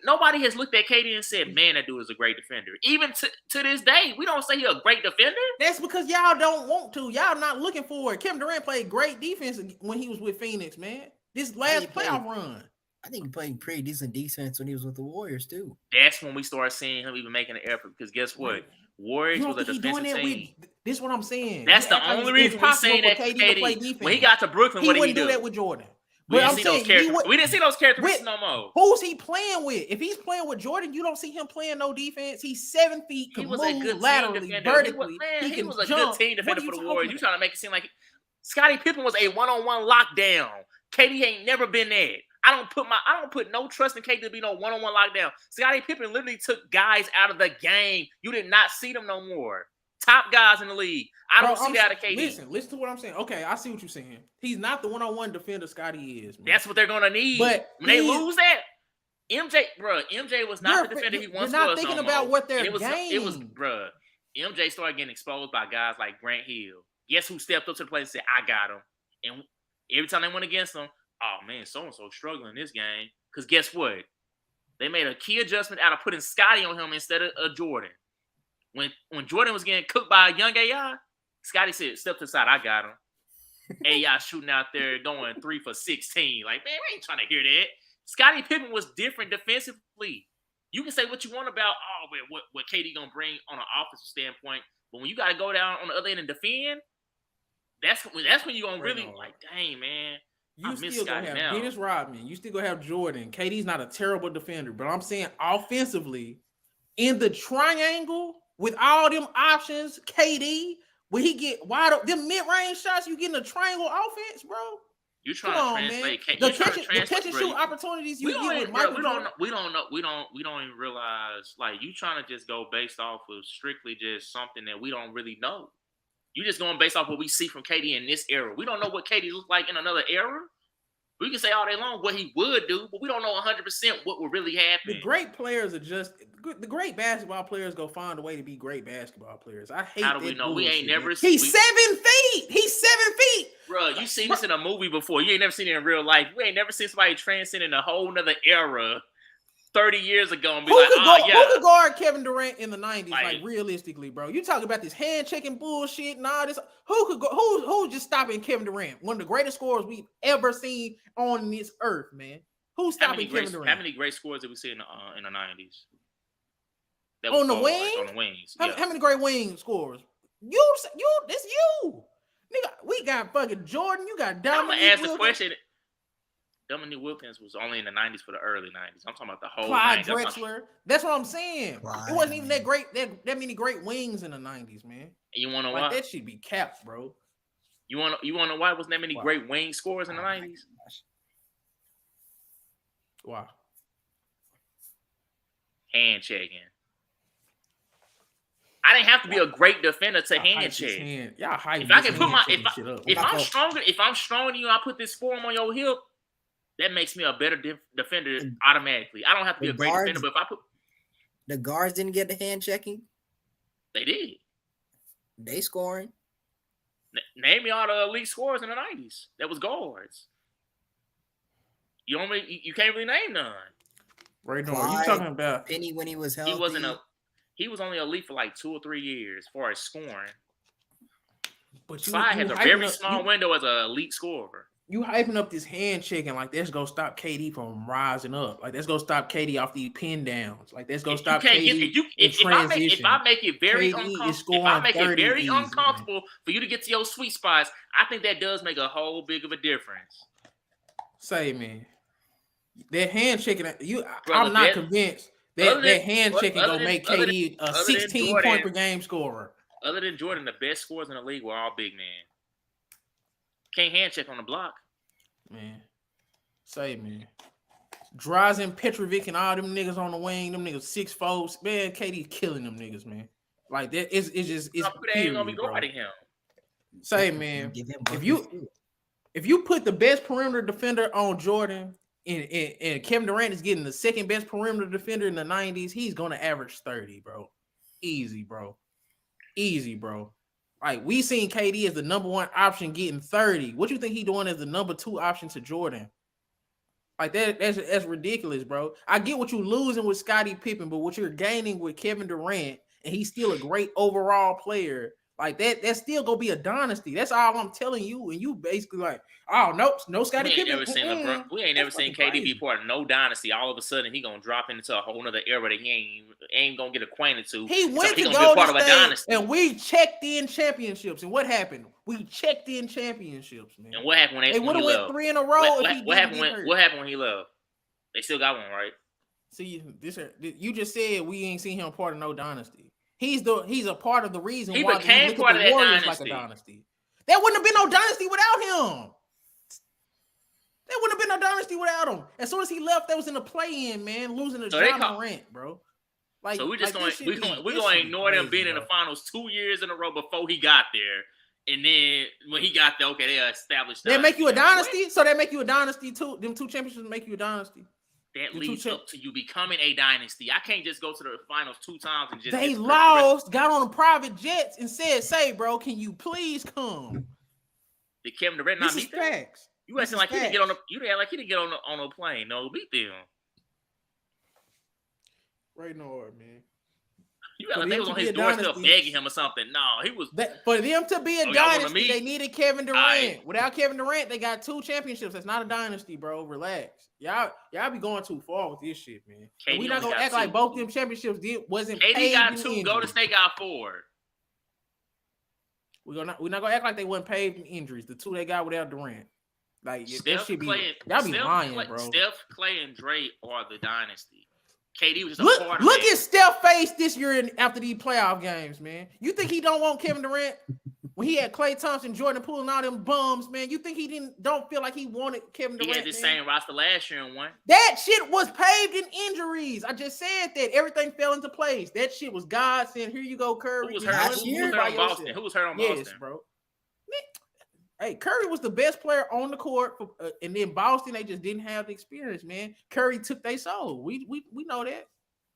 nobody has looked at KD and said, "Man, that dude is a great defender." Even to this day, we don't say he's a great defender. That's because y'all don't want to. Y'all not looking for it. Kevin Durant played great defense when he was with Phoenix, man. This last playoff run. I think he played pretty decent defense when he was with the Warriors too. That's when we started seeing him even making an effort. Because guess what? Warriors was a defensive team. This is what I'm saying. That's the only reason we seen that KD. When he got to Brooklyn, what did he do? He wouldn't do that with Jordan. We didn't see those characteristics no more. Who's he playing with? If he's playing with Jordan, you don't see him playing no defense. He's 7 feet, can move laterally, vertically. He was a good team defender for the Warriors. You trying to make it seem like Scottie Pippen was a one-on-one lockdown. KD ain't never been that. I don't put no trust in KD to be no one-on-one lockdown. Scottie Pippen literally took guys out of the game. You did not see them no more. Top guys in the league. I don't see that out of KD. Listen to what I'm saying. Okay, I see what you're saying. He's not the one-on-one defender Scottie is, man. That's what they're gonna need. But when they lose that, MJ was not the defender he once was. You're not thinking about what they're gaining. MJ started getting exposed by guys like Grant Hill. Guess who stepped up to the plate and said, "I got him." And every time they went against him, oh man, so-and-so struggling this game. Because guess what? They made a key adjustment out of putting Scottie on him instead of Jordan. When Jordan was getting cooked by a young AI, Scottie said, "Step to the side, I got him." AI shooting out there going 3 for 16. Like, man, I ain't trying to hear that. Scottie Pippen was different defensively. You can say what you want about what KD gonna bring on an offensive standpoint, but when you got to go down on the other end and defend, that's when you're gonna really like, dang man. You still gonna have Dennis Rodman. You still gonna have Jordan. KD's not a terrible defender, but I'm saying offensively, in the triangle. With all them options, KD, when he get wide up, them mid-range shots, you getting a triangle offense, bro. You trying to translate the catch and shoot opportunities you get with Michael Jordan. We don't even realize, like, you trying to just go based off of strictly just something that we don't really know. You just going based off what we see from KD in this era. We don't know what KD looks like in another era. We can say all day long what he would do, but we don't know 100% what would really happen. The great players are just the great basketball players go find a way to be great basketball players. I hate. How do we know? We ain't never. He's 7 feet. He's 7 feet, bro. You seen this in a movie before? You ain't never seen it in real life. We ain't never seen somebody transcend in a whole nother era 30 years ago and be who could guard Kevin Durant in the 90s? Like realistically, bro. You talk about this hand checking bullshit and all this. Who's just stopping Kevin Durant? One of the greatest scorers we've ever seen on this earth, man. Who's stopping Kevin Durant? How many great scores did we see in the 90s? On the wing? On the wings. How many great wing scores? This you. Nigga, we got fucking Jordan. You got Dominique. I'm gonna ask the question. Dominique Wilkins was only in the 90s for the early 90s. I'm talking about the whole Clyde Drexler. That's what I'm saying. Right. It wasn't even that many great wings in the 90s, man. And you want to know why? That should be capped, bro. You want to know why wasn't that many great wing scores in the 90s? Why? Hand checking. I didn't have to be a great defender to hand check. If I can put if I'm stronger than you, I put this forearm on your hip. that makes me a better defender automatically. I don't have to be a great defender, but if I put the guards didn't get the hand checking, they did. They scoring. Name me all the elite scorers in the 90s. That was guards. You can't really name none. Right now, you talking about Penny when he was healthy? He was only elite for like 2 or 3 years as far as scoring. But Slide has a very small window as an elite scorer. You hyping up this hand checking like that's gonna stop KD from rising up. Like that's gonna stop KD off the pin downs. Like that's gonna stop KD in transition. If I make it very uncomfortable for you to get to your sweet spots, I think that does make a whole big of a difference. Say, man, that hand checking. I'm not convinced that hand checking gonna make KD a 16-point per game scorer. Other than Jordan, the best scorers in the league were all big men. Can't hand check on the block. Man. Say, man. Drazen, Petrovic, and all them niggas on the wing, them niggas 6'4". Man, KD killing them niggas, man. Like that, it's just it's ain't gonna be guarding him. Say, man, if you put the best perimeter defender on Jordan and Kevin Durant is getting the second best perimeter defender in the 90s, he's gonna average 30, bro. Easy, bro. Like, we seen KD as the number one option getting 30. What you think he doing as the number two option to Jordan? Like, that's ridiculous, bro. I get what you losing with Scottie Pippen, but what you're gaining with Kevin Durant, and he's still a great overall player. Like, that's still gonna be a dynasty. That's all I'm telling you. And you basically like, oh, nope, no Scottie Pippen. We ain't never seen KD be part of no dynasty. All of a sudden, he gonna drop into a whole nother era that he ain't gonna get acquainted to. He went to Golden State, and we checked in championships. And what happened? We checked in championships, man. And what happened when they would have went 3 in a row? What happened when he left? They still got one, right? See, you just said we ain't seen him part of no dynasty. He's a part of the reason he why became part of that dynasty. Like a dynasty. There wouldn't have been no dynasty without him. There wouldn't have been no dynasty without him. As soon as he left, that was in the play-in, man, losing to John Morant, bro. Like, so we're gonna ignore them being in the finals 2 years in a row before he got there, and then when he got there, okay, they established. They make you a dynasty, so they make you a dynasty too. Them 2 championships make you a dynasty. That leads up to you becoming a dynasty. I can't just go to the finals 2 times and just. They lost, got on the private jets, and said, "Say, bro, can you please come?" Did Kevin Durant not meet them? You acting like he didn't get on the. You act like he didn't get on a plane. No, beat them. Right, no, man. You act like they was on his doorstep begging him or something. No, he was. For them to be a dynasty, they needed Kevin Durant. Without Kevin Durant, they got 2 championships. That's not a dynasty, bro. Relax. Y'all be going too far with this shit, man. We're not gonna act like both them championships wasn't paid. KD got 2. Golden State got 4. We're not gonna act like they wasn't paid in injuries. The 2 they got without Durant. Like, y'all be lying, bro. Steph, Clay, and Dre are the dynasty. KD was just a part of it. Look at Steph's face this year after these playoff games, man. You think he don't want Kevin Durant? When he had Klay Thompson, Jordan pulling all them bums, man, you think he don't feel like he wanted Kevin Durant? He had the same roster last year and won. That shit was paved in injuries. I just said that. Everything fell into place. That shit was God saying, here you go, Curry. Who was hurt on Boston? Who was hurt on Boston? Yes, bro. Man, hey, Curry was the best player on the court, and then Boston, they just didn't have the experience, man. Curry took their soul. We know that.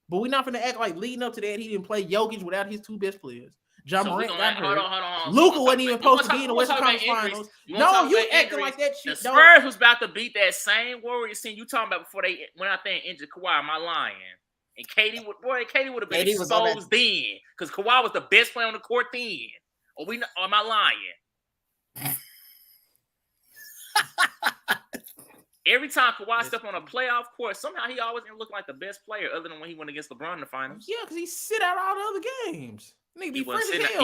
But we're not going to act like leading up to that, he didn't play Jokic without his 2 best players. John Morant got hurt. Hold on. Luka wasn't even supposed to be in the Western Conference Finals. No, you acting like that shit. The Spurs was about to beat that same Warriors team you talking about before they went out there and injured Kawhi. Am I lying? And KD would have been exposed then because Kawhi was the best player on the court then. Or am I lying? Every time Kawhi stepped on a playoff court, somehow he always looked like the best player, other than when he went against LeBron in the finals. Yeah, because he sit out all the other games. Nigga be fresh as hell.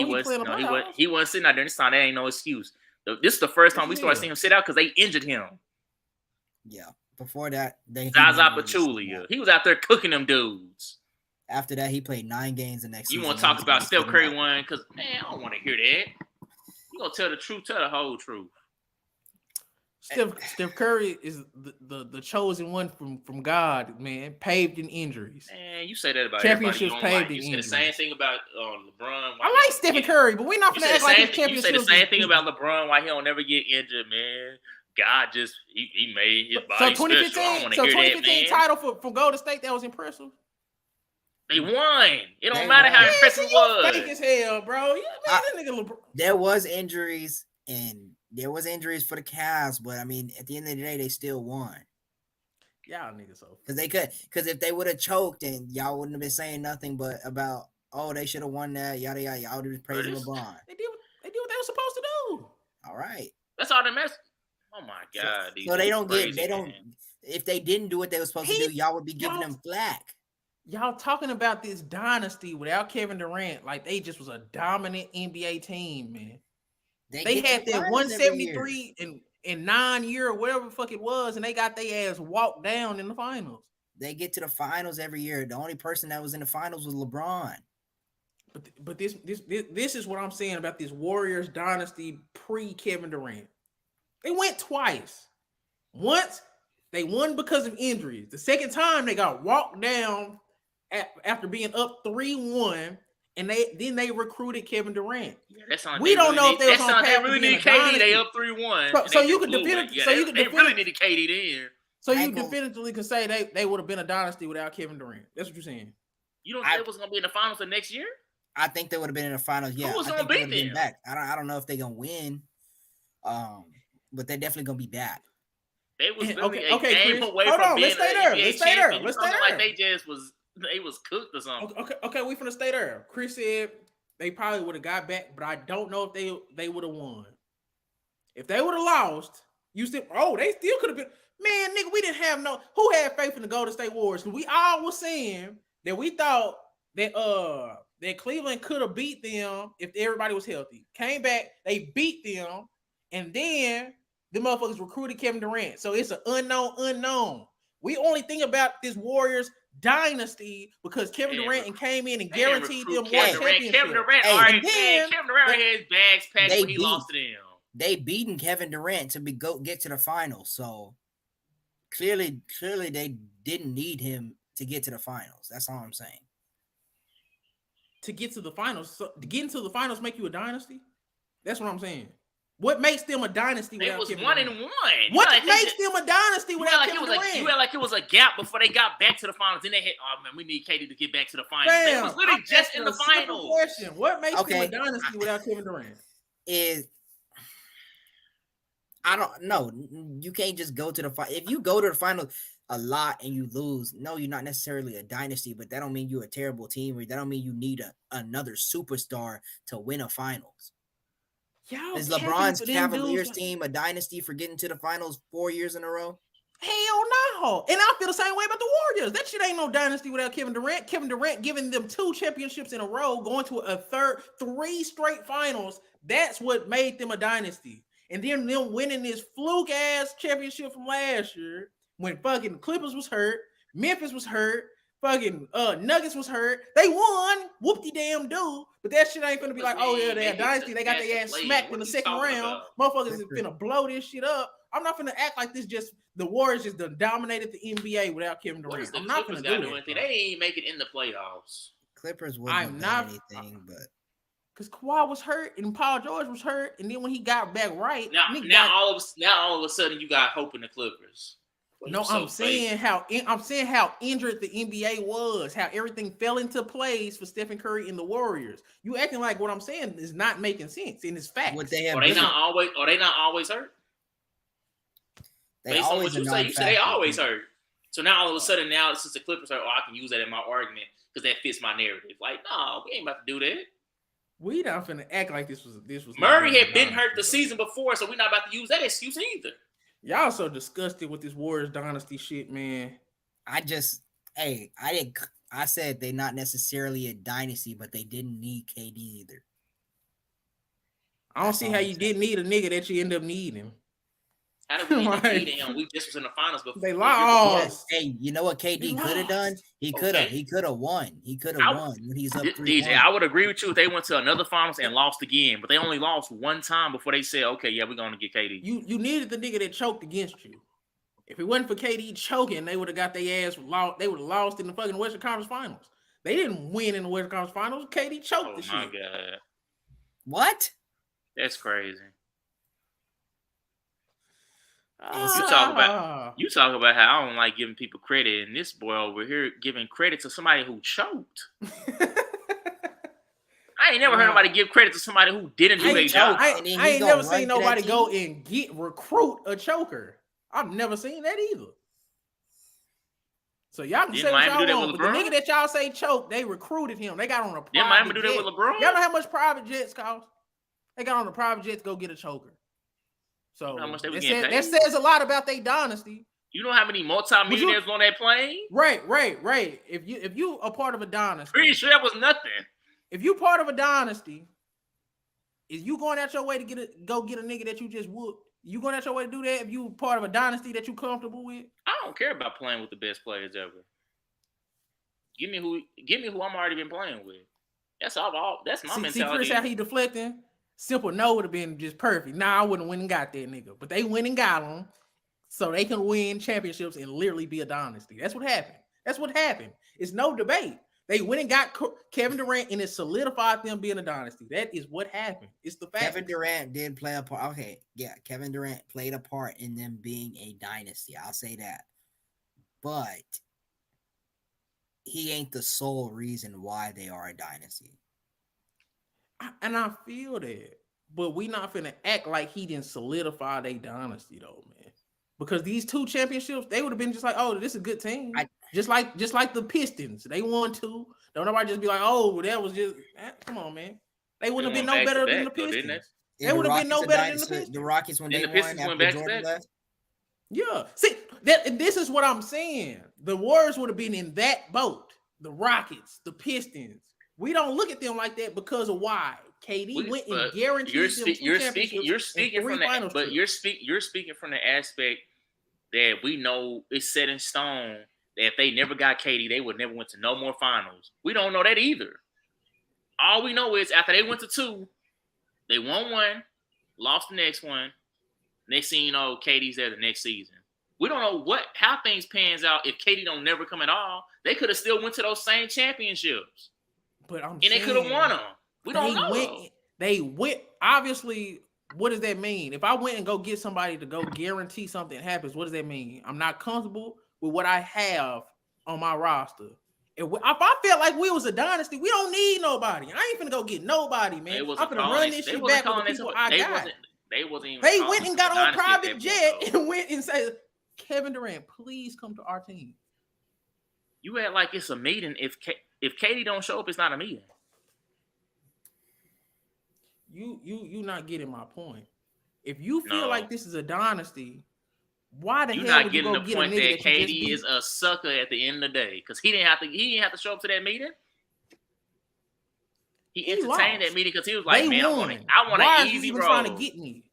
He wasn't sitting out there this time. That ain't no excuse. This is the first time we started seeing him sit out because they injured him. Yeah. Before that, Zaza Pachulia. He was out there cooking them dudes. After that, he played 9 games the next season. You want to talk about Steph Curry one? Because, man, I don't want to hear that. You going to tell the truth, tell the whole truth. Steph Curry is the chosen one from God, man. Paved in injuries. Man, you say that about championships paved in injuries. You say the same thing about LeBron. I like Stephen Curry, but we're not gonna act like his championships. You say the same thing about LeBron. Why he don't never get injured, man. God just he made his So body special. I 2015, don't want to hear that, 2015 man. title for Golden State, that was impressive. They won. It don't They matter how won. impressive it was. Fake as hell, bro. Yeah, man, that nigga LeBron. There was injuries for the Cavs, but I mean, at the end of the day, they still won. Y'all niggas so. Because if they would have choked, and y'all wouldn't have been saying nothing but about, oh, they should have won that, yada yada. Y'all would have praising LeBron. They did what they were supposed to do. All right. That's all that matters. Oh my God. So they don't crazy, get. They don't. man. If they didn't do what they were supposed to do, y'all would be giving them flack. Y'all talking about this dynasty without Kevin Durant, like they just was a dominant NBA team, man. They had that 173 in 9 year or whatever the fuck it was, and they got their ass walked down in the finals. They get to the finals every year. The only person that was in the finals was LeBron. But this is what I'm saying about this Warriors dynasty pre Kevin Durant. They went twice. Once they won because of injuries. The second time they got walked down after being up 3-1, and they recruited Kevin Durant. Yeah, we don't know if they was on they really need KD. They up 3-1. So you can definitively. They really needed KD then. So you definitively can say they would have been a dynasty without Kevin Durant. That's what you're saying. You don't think they was gonna be in the finals for next year? I think they would have been in the finals. Yeah, who was gonna beat them? Back. I don't know if they're gonna win. But they're definitely gonna be back. They was really a game away Hold from on, being let's stay there. NBA Let's stay there. champion. Let's stay there. Like they was cooked or something. Okay, we finna stay there. Chris said they probably would have got back, but I don't know if they would have won. If they would have lost, they still could have been. Man, nigga, we didn't have who had faith in the Golden State Warriors? Because we all was saying that we thought that Cleveland could have beat them if everybody was healthy. Came back, they beat them, and then the motherfuckers recruited Kevin Durant. So it's an unknown. We only think about this Warriors dynasty because Kevin Durant came in and guaranteed them one championship. Kevin Durant already had his bags packed when he lost to them. They beaten Kevin Durant to get to the finals. So clearly they didn't need him to get to the finals. That's all I'm saying. To get to the finals, to get into the finals make you a dynasty? That's what I'm saying. What makes them a dynasty without Kevin Durant? It was 1-1. What makes them a dynasty without Kevin Durant? You had like it was a gap before they got back to the finals. Then they had, oh man, we need KD to get back to the finals. They was literally just in the finals. Question. What makes them a dynasty without Kevin Durant? I don't know. You can't just go to the final. If you go to the final a lot and you lose, no, you're not necessarily a dynasty, but that don't mean you're a terrible team, or that don't mean you need another superstar to win a finals. Is LeBron's Cavaliers team a dynasty for getting to the finals 4 years in a row? Hell no. And I feel the same way about the Warriors. That shit ain't no dynasty without Kevin Durant. Kevin Durant giving them 2 championships in a row, going to a 3 straight finals. That's what made them a dynasty. And then them winning this fluke ass championship from last year when fucking Clippers was hurt, Memphis was hurt, fucking Nuggets was hurt. They won, whoop-de-damn-do. But that shit ain't gonna be like, oh yeah, they're a dynasty. They got their ass smacked in the second round. Motherfuckers is finna blow this shit up. I'm not finna act like this just the Warriors just dominated the NBA without Kevin Durant. I'm not finna do that. They ain't make it in the playoffs. Clippers wouldn't have done anything, but because Kawhi was hurt and Paul George was hurt, and then when he got back right, now all of a sudden you got hope in the Clippers. No, I'm saying how injured the NBA was, how everything fell into place for Stephen Curry and the Warriors. You acting like what I'm saying is not making sense, and it's facts. Are they not always hurt? Based on what you say, they always hurt. So now all of a sudden, since the Clippers are, I can use that in my argument because that fits my narrative. Like, no, we ain't about to do that. We not finna act like this was. Murray had been hurt the season before, so we're not about to use that excuse either. Y'all so disgusted with this Warriors dynasty shit, man. I said they're not necessarily a dynasty, but they didn't need KD either. I don't see how you didn't need a nigga that you end up needing. How did we need him? We just was in the finals before. They lost. Hey, you know what KD could have done? He could have won. He could have won when he's up 3-1. DJ, I would agree with you if they went to another finals and lost again, but they only lost one time before they said, okay, yeah, we're gonna get KD. You needed the nigga that choked against you. If it wasn't for KD choking, they would have got their ass lost. They would have lost in the fucking Western Conference Finals. They didn't win in the Western Conference Finals. KD choked the shit. Oh my god. What? That's crazy. You talk about how I don't like giving people credit, and this boy over here giving credit to somebody who choked. I ain't never heard nobody give credit to somebody who didn't do their job. I ain't never seen nobody go and recruit a choker. I've never seen that either. So y'all can say what y'all want, but the nigga that y'all say choked, they recruited him. They got on a private jet. Didn't Miami do that with LeBron? Y'all know how much private jets cost? They got on a private jet to go get a choker. So how much they that says a lot about their dynasty. You know how many multi-millionaires on that plane? Right. If you a part of a dynasty, pretty sure that was nothing. If you part of a dynasty, is you going out your way to go get a nigga that you just whooped? You going out your way to do that if you part of a dynasty that you comfortable with? I don't care about playing with the best players ever. Give me who I'm already been playing with. That's all. That's my mentality. See Chris how he deflecting? Simple no would have been just perfect. Nah, I wouldn't went and got that nigga. But they went and got him so they can win championships and literally be a dynasty. That's what happened. It's no debate. They went and got Kevin Durant and it solidified them being a dynasty. That is what happened. It's the fact. Kevin Durant did play a part. Okay, yeah, Kevin Durant played a part in them being a dynasty. I'll say that. But he ain't the sole reason why they are a dynasty. And I feel that. But we not finna act like he didn't solidify their dynasty though, man. Because these 2 championships, they would have been just like, oh, this is a good team. Just like the Pistons. They won 2. Don't nobody just be like, oh, that was just come on, man. They wouldn't have been no better than the Pistons. They would have been no better than the Pistons. The Rockets when they won after Jordan left. Yeah. See, this is what I'm saying. The Warriors would have been in that boat. The Rockets, the Pistons. We don't look at them like that because of why. KD went and guaranteed you're speaking from the aspect that we know it's set in stone that if they never got KD, they would never went to no more finals. We don't know that either. All we know is after they went to 2, they won 1, lost the next one. Next thing you know, KD's there the next season. We don't know how things pans out if KD don't never come at all. They could have still went to those same championships. But they could have won them. We don't know. They went. Obviously, what does that mean? If I went and go get somebody to go guarantee something happens, what does that mean? I'm not comfortable with what I have on my roster. If I felt like we was a dynasty, we don't need nobody. I ain't finna go get nobody, man. I'm finna run this shit back with the people I got. They went and got on a private jet and went and said, Kevin Durant, please come to our team. You act like it's a meeting. If KD don't show up, it's not a meeting. You not getting my point. If you feel like this is a dynasty, why the hell not would you getting go the get point a nigga that KD is a sucker at the end of the day? Because he didn't have to show up to that meeting. He entertained that meeting because he was like, they man, won. I want an easy road. Trying to get me.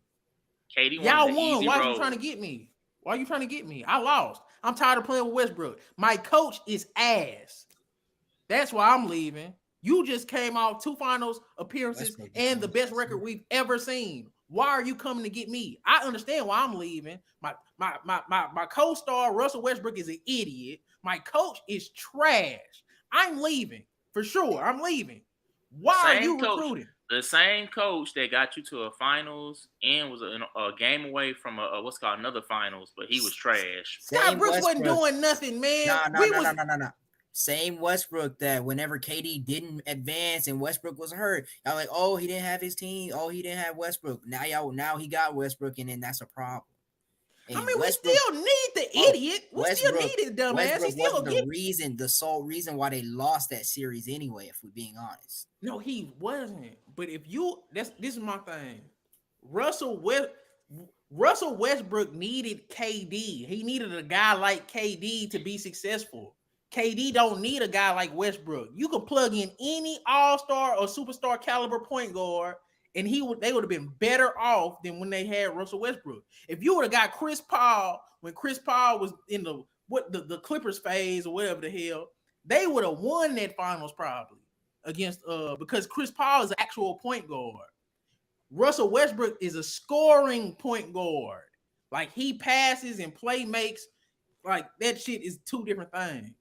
KD y'all won. Why are you trying to get me? Why are you trying to get me? I lost. I'm tired of playing with Westbrook. My coach is ass. That's why I'm leaving. You just came off 2 finals appearances and the best record we've ever seen. Why are you coming to get me? I understand why I'm leaving. My co-star Russell Westbrook is an idiot. My coach is trash. I'm leaving for sure. I'm leaving. Why are you recruiting? The same coach that got you to a finals and was a game away from what's called another finals, but he was trash. Scott Brooks wasn't doing nothing, man. No. Same Westbrook that whenever KD didn't advance and Westbrook was hurt, y'all like, oh, he didn't have his team. Oh, he didn't have Westbrook. Now he got Westbrook, and then that's a problem. And I mean, Westbrook, we still need the idiot. We still need it, dumbass. Westbrook wasn't the sole reason why they lost that series anyway, if we're being honest. No, he wasn't. But if this is my thing. Russell Westbrook needed KD. He needed a guy like KD to be successful. KD don't need a guy like Westbrook. You could plug in any all-star or superstar caliber point guard, and they would have been better off than when they had Russell Westbrook. If you would have got Chris Paul when Chris Paul was in the Clippers phase or whatever the hell, they would have won that finals probably against because Chris Paul is an actual point guard. Russell Westbrook is a scoring point guard. Like he passes and play makes. Like that shit is 2 different things.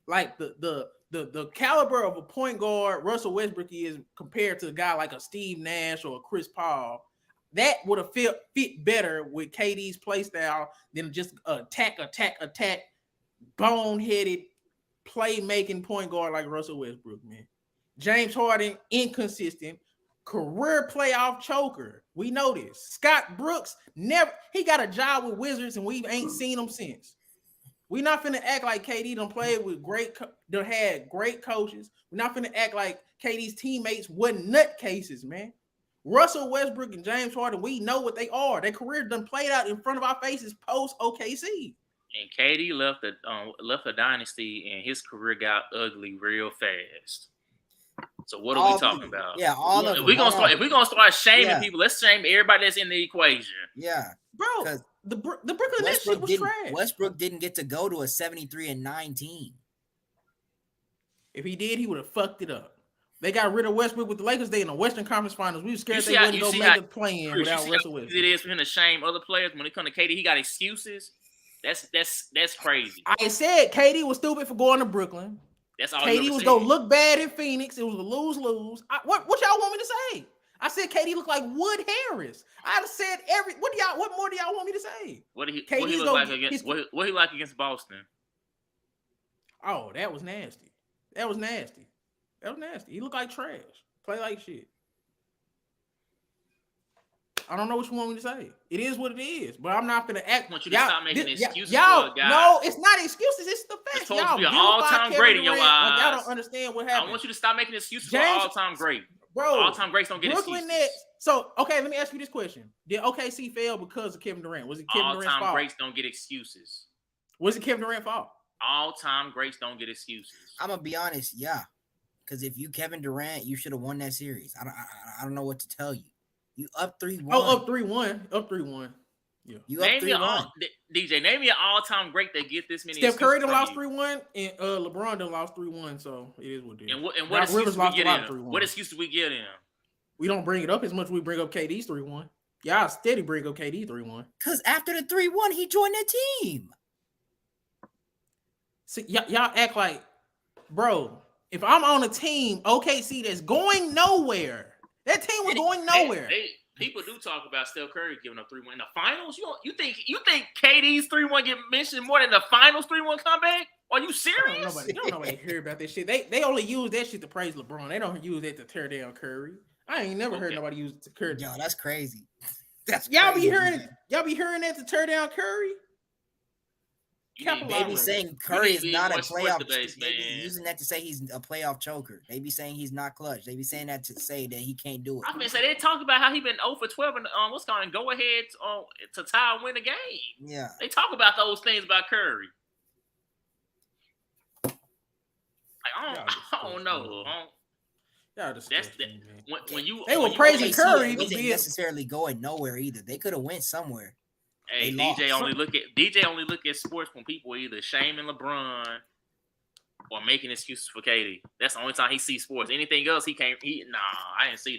Like the caliber of a point guard Russell Westbrook is compared to a guy like a Steve Nash or a Chris Paul. that would have fit better with KD's play style than just attack, boneheaded playmaking point guard like Russell Westbrook, man. James Harden, inconsistent, career playoff choker. We know this. Scott Brooks, he got a job with Wizards and we ain't seen him since. We not finna act like KD done played with had great coaches. We're not finna act like KD's teammates wasn't nutcases, man. Russell Westbrook and James Harden, we know what they are. Their career done played out in front of our faces post OKC. And KD left a dynasty, and his career got ugly real fast. So what are we talking about? Yeah, all of them. If we're gonna start shaming people, let's shame everybody that's in the equation. Yeah, bro. The Brooklyn Nets shit was trash. Westbrook didn't get to go to a 73-19. If he did, he would have fucked it up. They got rid of Westbrook with the Lakers. They in the Western Conference Finals. We were scared they wouldn't go make a play-in without Russell Westbrook. It is for him to shame other players when it comes to KD. He got excuses. That's crazy. I said KD was stupid for going to Brooklyn. That's all. KD was gonna look bad in Phoenix. It was a lose-lose. What y'all want me to say? I said KD looked like Wood Harris. I'd have said what more do y'all want me to say? What he like against Boston? Oh, that was nasty. He looked like trash. Play like shit. I don't know what you want me to say. It is what it is, but I'm not gonna act. I want you to stop making excuses for a guy. No, it's not excuses. It's the facts. It's supposed to be an all-time great in your eyes. Y'all don't understand what happened. I want you to stop making excuses for all-time great. Bro, all-time greats don't get Brooklyn excuses. Nets. So, okay, let me ask you this question. Did OKC fail because of Kevin Durant? Was it Kevin Durant's fault? All-time greats don't get excuses. Was it Kevin Durant's fault? All-time greats don't get excuses. I'm going to be honest, yeah. Because if you Kevin Durant, you should have won that series. I don't know what to tell you. You up 3-1. Oh, up 3-1. Up 3-1. Yeah. You up 3-1. DJ, name me an all-time great that get this many. Steph Curry done lost 3-1, and LeBron done lost 3-1, so it is what it is. And what excuses we get him? What excuses we get him? We don't bring it up as much as we bring up KD's 3-1. Y'all steady bring up KD 3-1. Because after the 3-1, he joined the team. See, y'all act like, bro, if I'm on a team, OKC, that's going nowhere. That team was going nowhere. People do talk about Steph Curry giving up 3-1 in the finals. You think KD's 3-1 get mentioned more than the finals 3-1 comeback? Are you serious? Don't nobody hear about this shit. They only use that shit to praise LeBron. They don't use that to tear down Curry. I ain't never heard nobody use it to Curry. Yo, that's crazy. Y'all be hearing that to tear down Curry. They be saying Curry is not a playoff. They be using that to say he's a playoff choker. They be saying he's not clutch. They be saying that to say that he can't do it. I mean, so they talk about how he been 0 for 12 and what's going go ahead to tie and win the game. Yeah, they talk about those things about Curry. Like, I don't know. That's when you they were praising Curry. They didn't necessarily going nowhere either. They could have went somewhere. Hey, DJ only look at sports when people are either shaming LeBron or making excuses for KD. That's the only time he sees sports. Anything else, he can't. I didn't see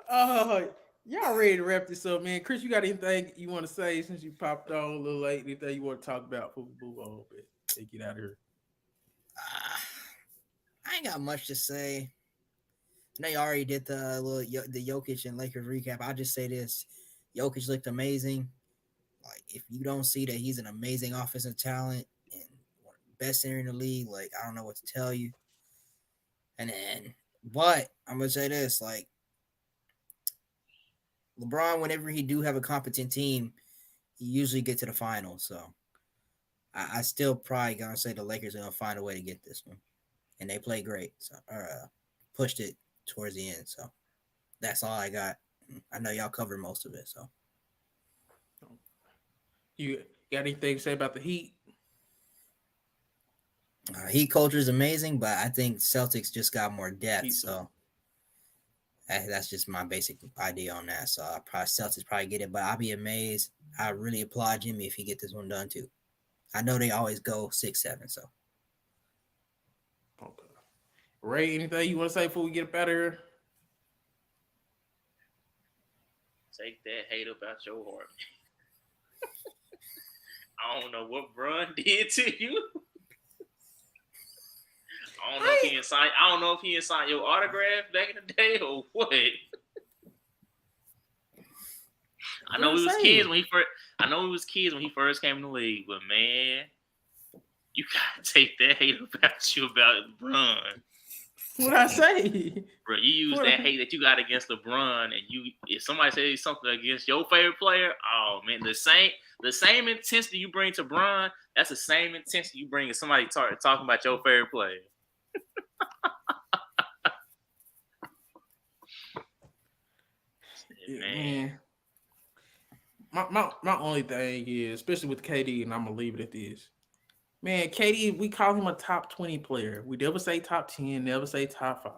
that. Y'all ready to wrap this up, man? Chris, you got anything you want to say since you popped on a little late? Anything you want to talk about before we move on? Take it out of here. I ain't got much to say. They already did the Jokic and Lakers recap. I'll just say this. Jokic looked amazing. Like, if you don't see that he's an amazing offensive talent and one of the best center in the league, like, I don't know what to tell you. But I'm going to say this, like, LeBron, whenever he do have a competent team, he usually get to the finals. So I still probably going to say the Lakers are going to find a way to get this one. And they play great. So pushed it towards the end. So that's all I got. I know y'all covered most of it. So you got anything to say about the Heat? Heat culture is amazing, but I think Celtics just got more depth. So that's just my basic idea on that. So Celtics probably get it, but I'll be amazed. I really applaud Jimmy if he get this one done too. I know they always go 6-7. So okay. Ray, anything you want to say before we get up out of here? Take that hate up out your heart. I don't know what Bron did to you. I don't know if he didn't sign your autograph back in the day or what. I know we was kids when he first came in the league, but man, you gotta take that hate about LeBron. What I say? Bro, you use that hate that you got against LeBron, and if somebody says something against your favorite player, oh man, the same intensity you bring to Bron, that's the same intensity you bring if somebody talking about your favorite player. Man. My only thing is, especially with KD, and I'm gonna leave it at this. Man, KD, we call him a top 20 player. We never say top 10, never say top 5.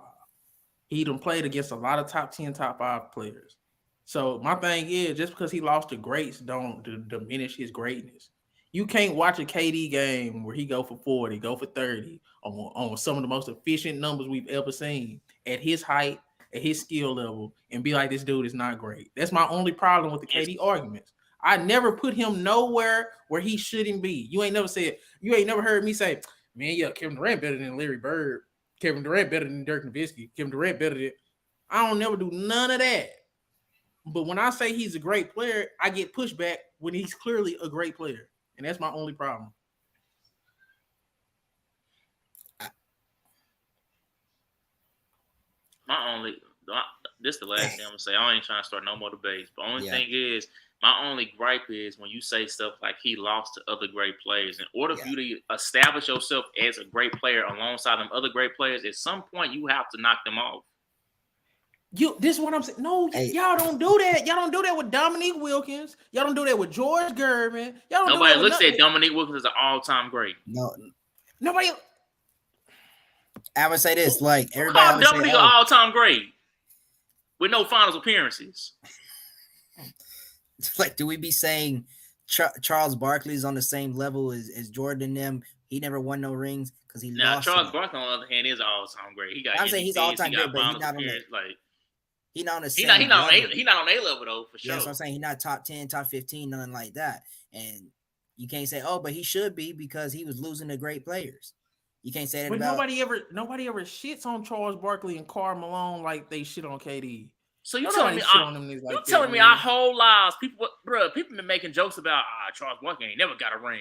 He done played against a lot of top 10, top 5 players. So my thing is, just because he lost to greats don't diminish his greatness. You can't watch a KD game where he go for 40, go for 30 on some of the most efficient numbers we've ever seen at his height, at his skill level, and be like, this dude is not great. That's my only problem with the KD arguments. I never put him nowhere where he shouldn't be. You ain't never heard me say, man, yeah, Kevin Durant better than Larry Bird. Kevin Durant better than Dirk Nowitzki. Kevin Durant better than... I don't never do none of that. But when I say he's a great player, I get pushback when he's clearly a great player. And that's my only problem. This is the last thing I'm going to say. I ain't trying to start no more debates. But only thing is, my only gripe is when you say stuff like he lost to other great players. In order for you to establish yourself as a great player alongside them other great players, at some point you have to knock them off. This is what I'm saying. No, y'all don't do that. Y'all don't do that with Dominique Wilkins. Y'all don't do that with George Gervin. Y'all don't Nobody looks at Dominique Wilkins as an all-time great. No, nobody. I would say this, like everybody. Dominique an all-time great with no finals appearances. Like, do we be saying Charles Barkley's on the same level as Jordan and them? He never won no rings because he lost. Charles Barkley, on the other hand, is an all-time great. I'm saying he's all-time great, but he's not on the same He's not on A level though, for sure. That's what I'm saying. He's not top 10, top 15, nothing like that. And you can't say, oh, but he should be because he was losing to great players. You can't say that. But nobody ever shits on Charles Barkley and Karl Malone like they shit on KD. So you telling me our whole lives, people been making jokes about Charles Barkley ain't never got a ring.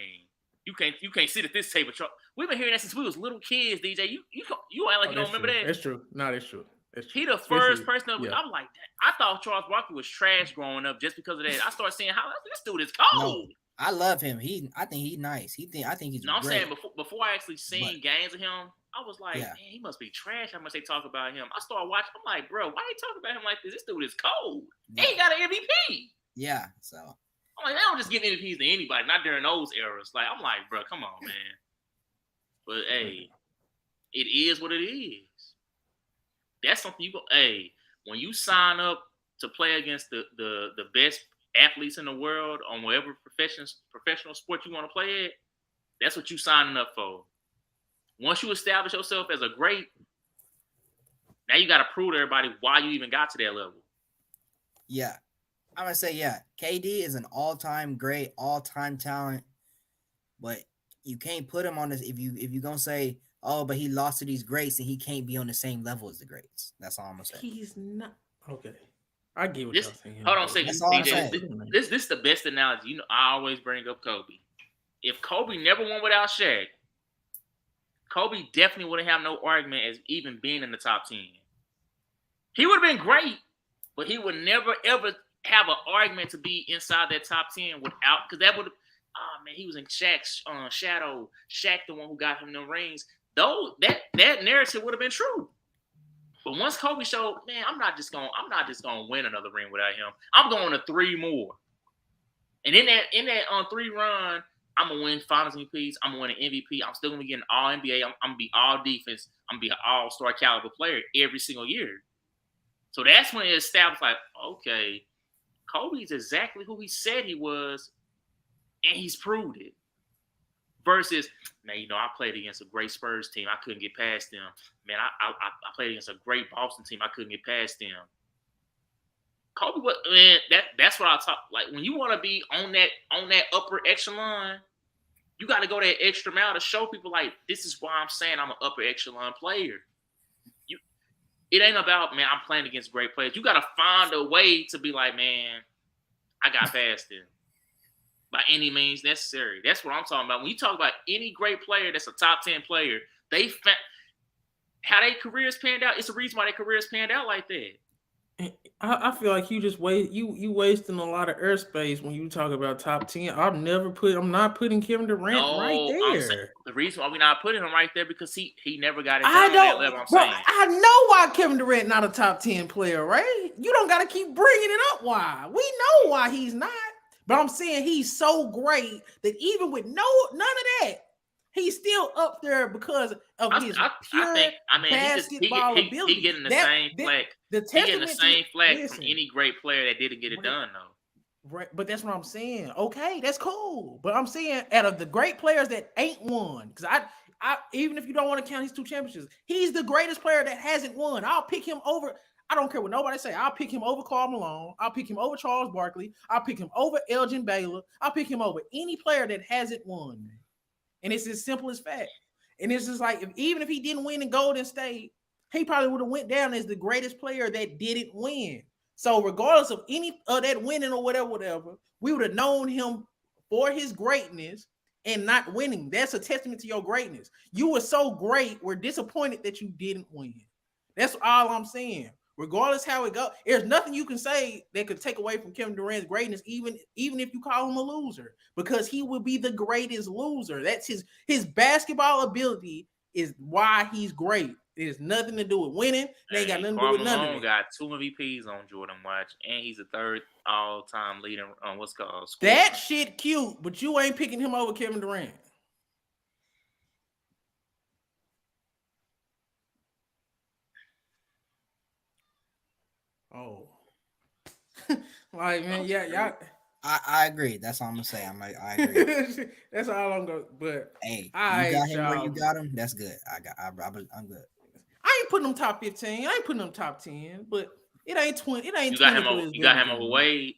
You can't sit at this table. We've been hearing that since we was little kids, DJ. You act like you don't remember that. That's true. No, that's true. He the first person I'm like that. I thought Charles Barkley was trash growing up just because of that. I started seeing how this dude is cold. No, I love him. I think he's nice. I think he's. No, I'm great. saying before I actually seen games of him, I was like, man, he must be trash. How much they talk about him? I started watching. I'm like, bro, why they talking about him like this? This dude is cold. Yeah. He got an MVP. Yeah. So I'm like, they don't just give MVPs to anybody. Not during those eras. Like, I'm like, bro, come on, man. But hey, it is what it is. That's something you go. Hey, when you sign up to play against the best athletes in the world on whatever professional sport you want to play at, that's what you signing up for. Once you establish yourself as a great, now you got to prove to everybody why you even got to that level. Yeah, I'm gonna say KD is an all-time great, all-time talent, but you can't put him on this if you gonna say, oh, but he lost to these greats and he can't be on the same level as the greats. That's all I'm gonna say. He's not okay. I get what you're saying. Hold on a second. This is the best analogy. You know, I always bring up Kobe. If Kobe never won without Shaq, Kobe definitely wouldn't have no argument as even being in the top 10. He would have been great, but he would never, ever have an argument to be inside that top 10 without, because that would have, man, he was in Shaq's shadow. Shaq, the one who got him the rings. Though that narrative would have been true. But once Kobe showed, man, I'm not just gonna win another ring without him. I'm going to 3 more. And in that 3 run, I'm gonna win Finals MVPs. I'm gonna win an MVP. I'm still gonna be getting all NBA. I'm gonna be all defense. I'm gonna be an all-star caliber player every single year. So that's when it established, like, okay, Kobe's exactly who he said he was, and he's proved it. Versus, man, I played against a great Spurs team. I couldn't get past them. Man, I played against a great Boston team. I couldn't get past them. Kobe, man, that's what I talk. Like, when you want to be on that upper echelon, You got to go that extra mile to show people like this is why I'm saying I'm an upper echelon player. It ain't about, man, I'm playing against great players. You got to find a way to be like, man, I got past them by any means necessary. That's what I'm talking about. When you talk about any great player that's a top 10 player, how their careers panned out, it's a reason why their careers panned out like that. I feel like you just you wasting a lot of airspace when you talk about top 10. I'm not putting Kevin Durant right there. The reason why we're not putting him right there because he never got it done at that level. I know why Kevin Durant not a top 10 player, right? You don't got to keep bringing it up. Why? We know why he's not. But I'm saying he's so great that even with none of that, he's still up there because of his pure basketball ability. He getting the same flack. He getting the same flack from any great player that didn't get it done, though. Right, but that's what I'm saying. Okay, that's cool. But I'm saying out of the great players that ain't won, because I even if you don't want to count his 2 championships, he's the greatest player that hasn't won. I'll pick him over. I don't care what nobody say. I'll pick him over Karl Malone. I'll pick him over Charles Barkley. I'll pick him over Elgin Baylor. I'll pick him over any player that hasn't won, man. And it's as simple as fact. And it's just like, even if he didn't win in Golden State, he probably would have went down as the greatest player that didn't win. So regardless of any of that winning or whatever, we would have known him for his greatness and not winning. That's a testament to your greatness. You were so great, we're disappointed that you didn't win. That's all I'm saying. Regardless how it goes, there's nothing you can say that could take away from Kevin Durant's greatness, even if you call him a loser, because he will be the greatest loser. That's his basketball ability is why he's great. It has nothing to do with winning. It ain't got nothing to do with none of it. Got 2 MVPs on Jordan Watch, and he's the 3rd all-time leading on what's called score. That shit cute, but you ain't picking him over Kevin Durant. Oh, like man, yeah, y'all. I agree. That's all I'm gonna say. I agree. That's all I'm gonna. But hey, you got him where you got him. That's good. I'm good. I ain't putting them top 15. I ain't putting them top 10. But it ain't 20. It ain't. You got him over Wade.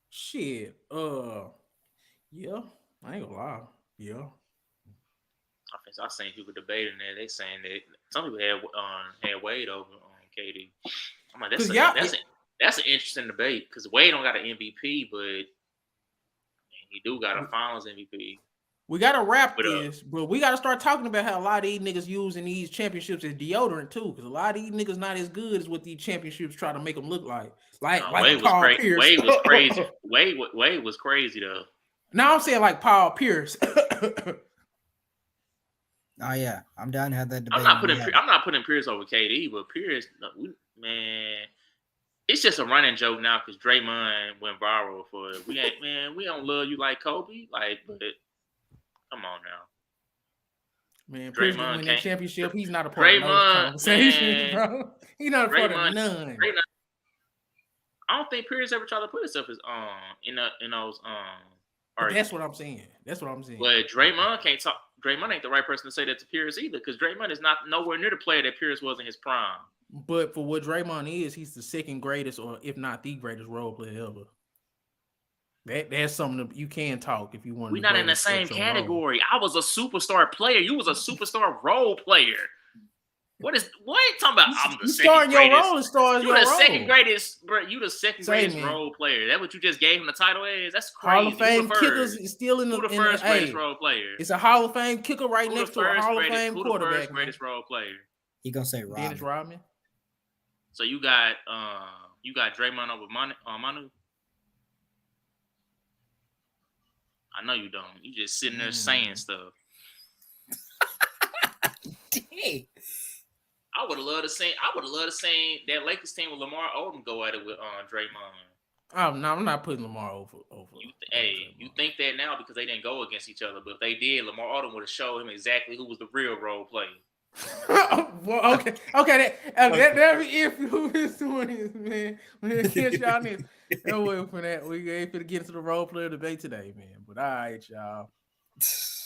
Shit. Yeah. I ain't gonna lie. Yeah. I seen people debating that. They saying that some people had Wade over KD. I'm like, that's an interesting debate because Wade don't got an MVP, but he do got a Finals MVP. We gotta wrap this, but we gotta start talking about how a lot of these niggas using these championships as deodorant too, because a lot of these niggas not as good as what these championships try to make them look like. Like Paul Pierce. Wade was crazy. Wade was crazy though. Now I'm saying like Paul Pierce. Oh yeah, I'm down to have that debate. I'm not putting Pierce over KD, but Pierce, man, it's just a running joke now because Draymond went viral for it. We don't love you like Kobe, but come on now. Man, Pierce didn't win that championship. He's not a part of those conversations, bro. He's not a part of none. I don't think Pierce ever tried to put himself as in those That's what I'm saying. But Draymond can't talk. Draymond ain't the right person to say that to Pierce either, because Draymond is not nowhere near the player that Pierce was in his prime. But for what Draymond is, he's the 2nd greatest, or if not the greatest role player ever. That's something that you can talk if you want. We're not in the same category. I was a superstar player. You was a superstar role player. What are you talking about? I'm the second greatest. You the second greatest, bro. You the second greatest role player. That what you just gave him the title as? That's crazy. Hall of Fame kickers is still in the first greatest role player. It's a Hall of Fame kicker right next to a Hall of Fame quarterback. Who the first greatest role player? He gonna say Rodman. Dennis Rodman. So you got Draymond over Manu. I know you don't. You just sitting there saying stuff. Dang. I would have loved to see that Lakers team with Lamar Odom go at it with Draymond. Oh no, I'm not putting Lamar over. You think that now because they didn't go against each other, but if they did, Lamar Odom would have showed him exactly who was the real role player. Well, okay. That be if who is doing this, man. We'll catch y'all next. No way for that. We ain't finna get into the role player debate today, man. But all right, y'all.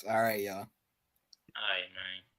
All right, y'all. All right, man.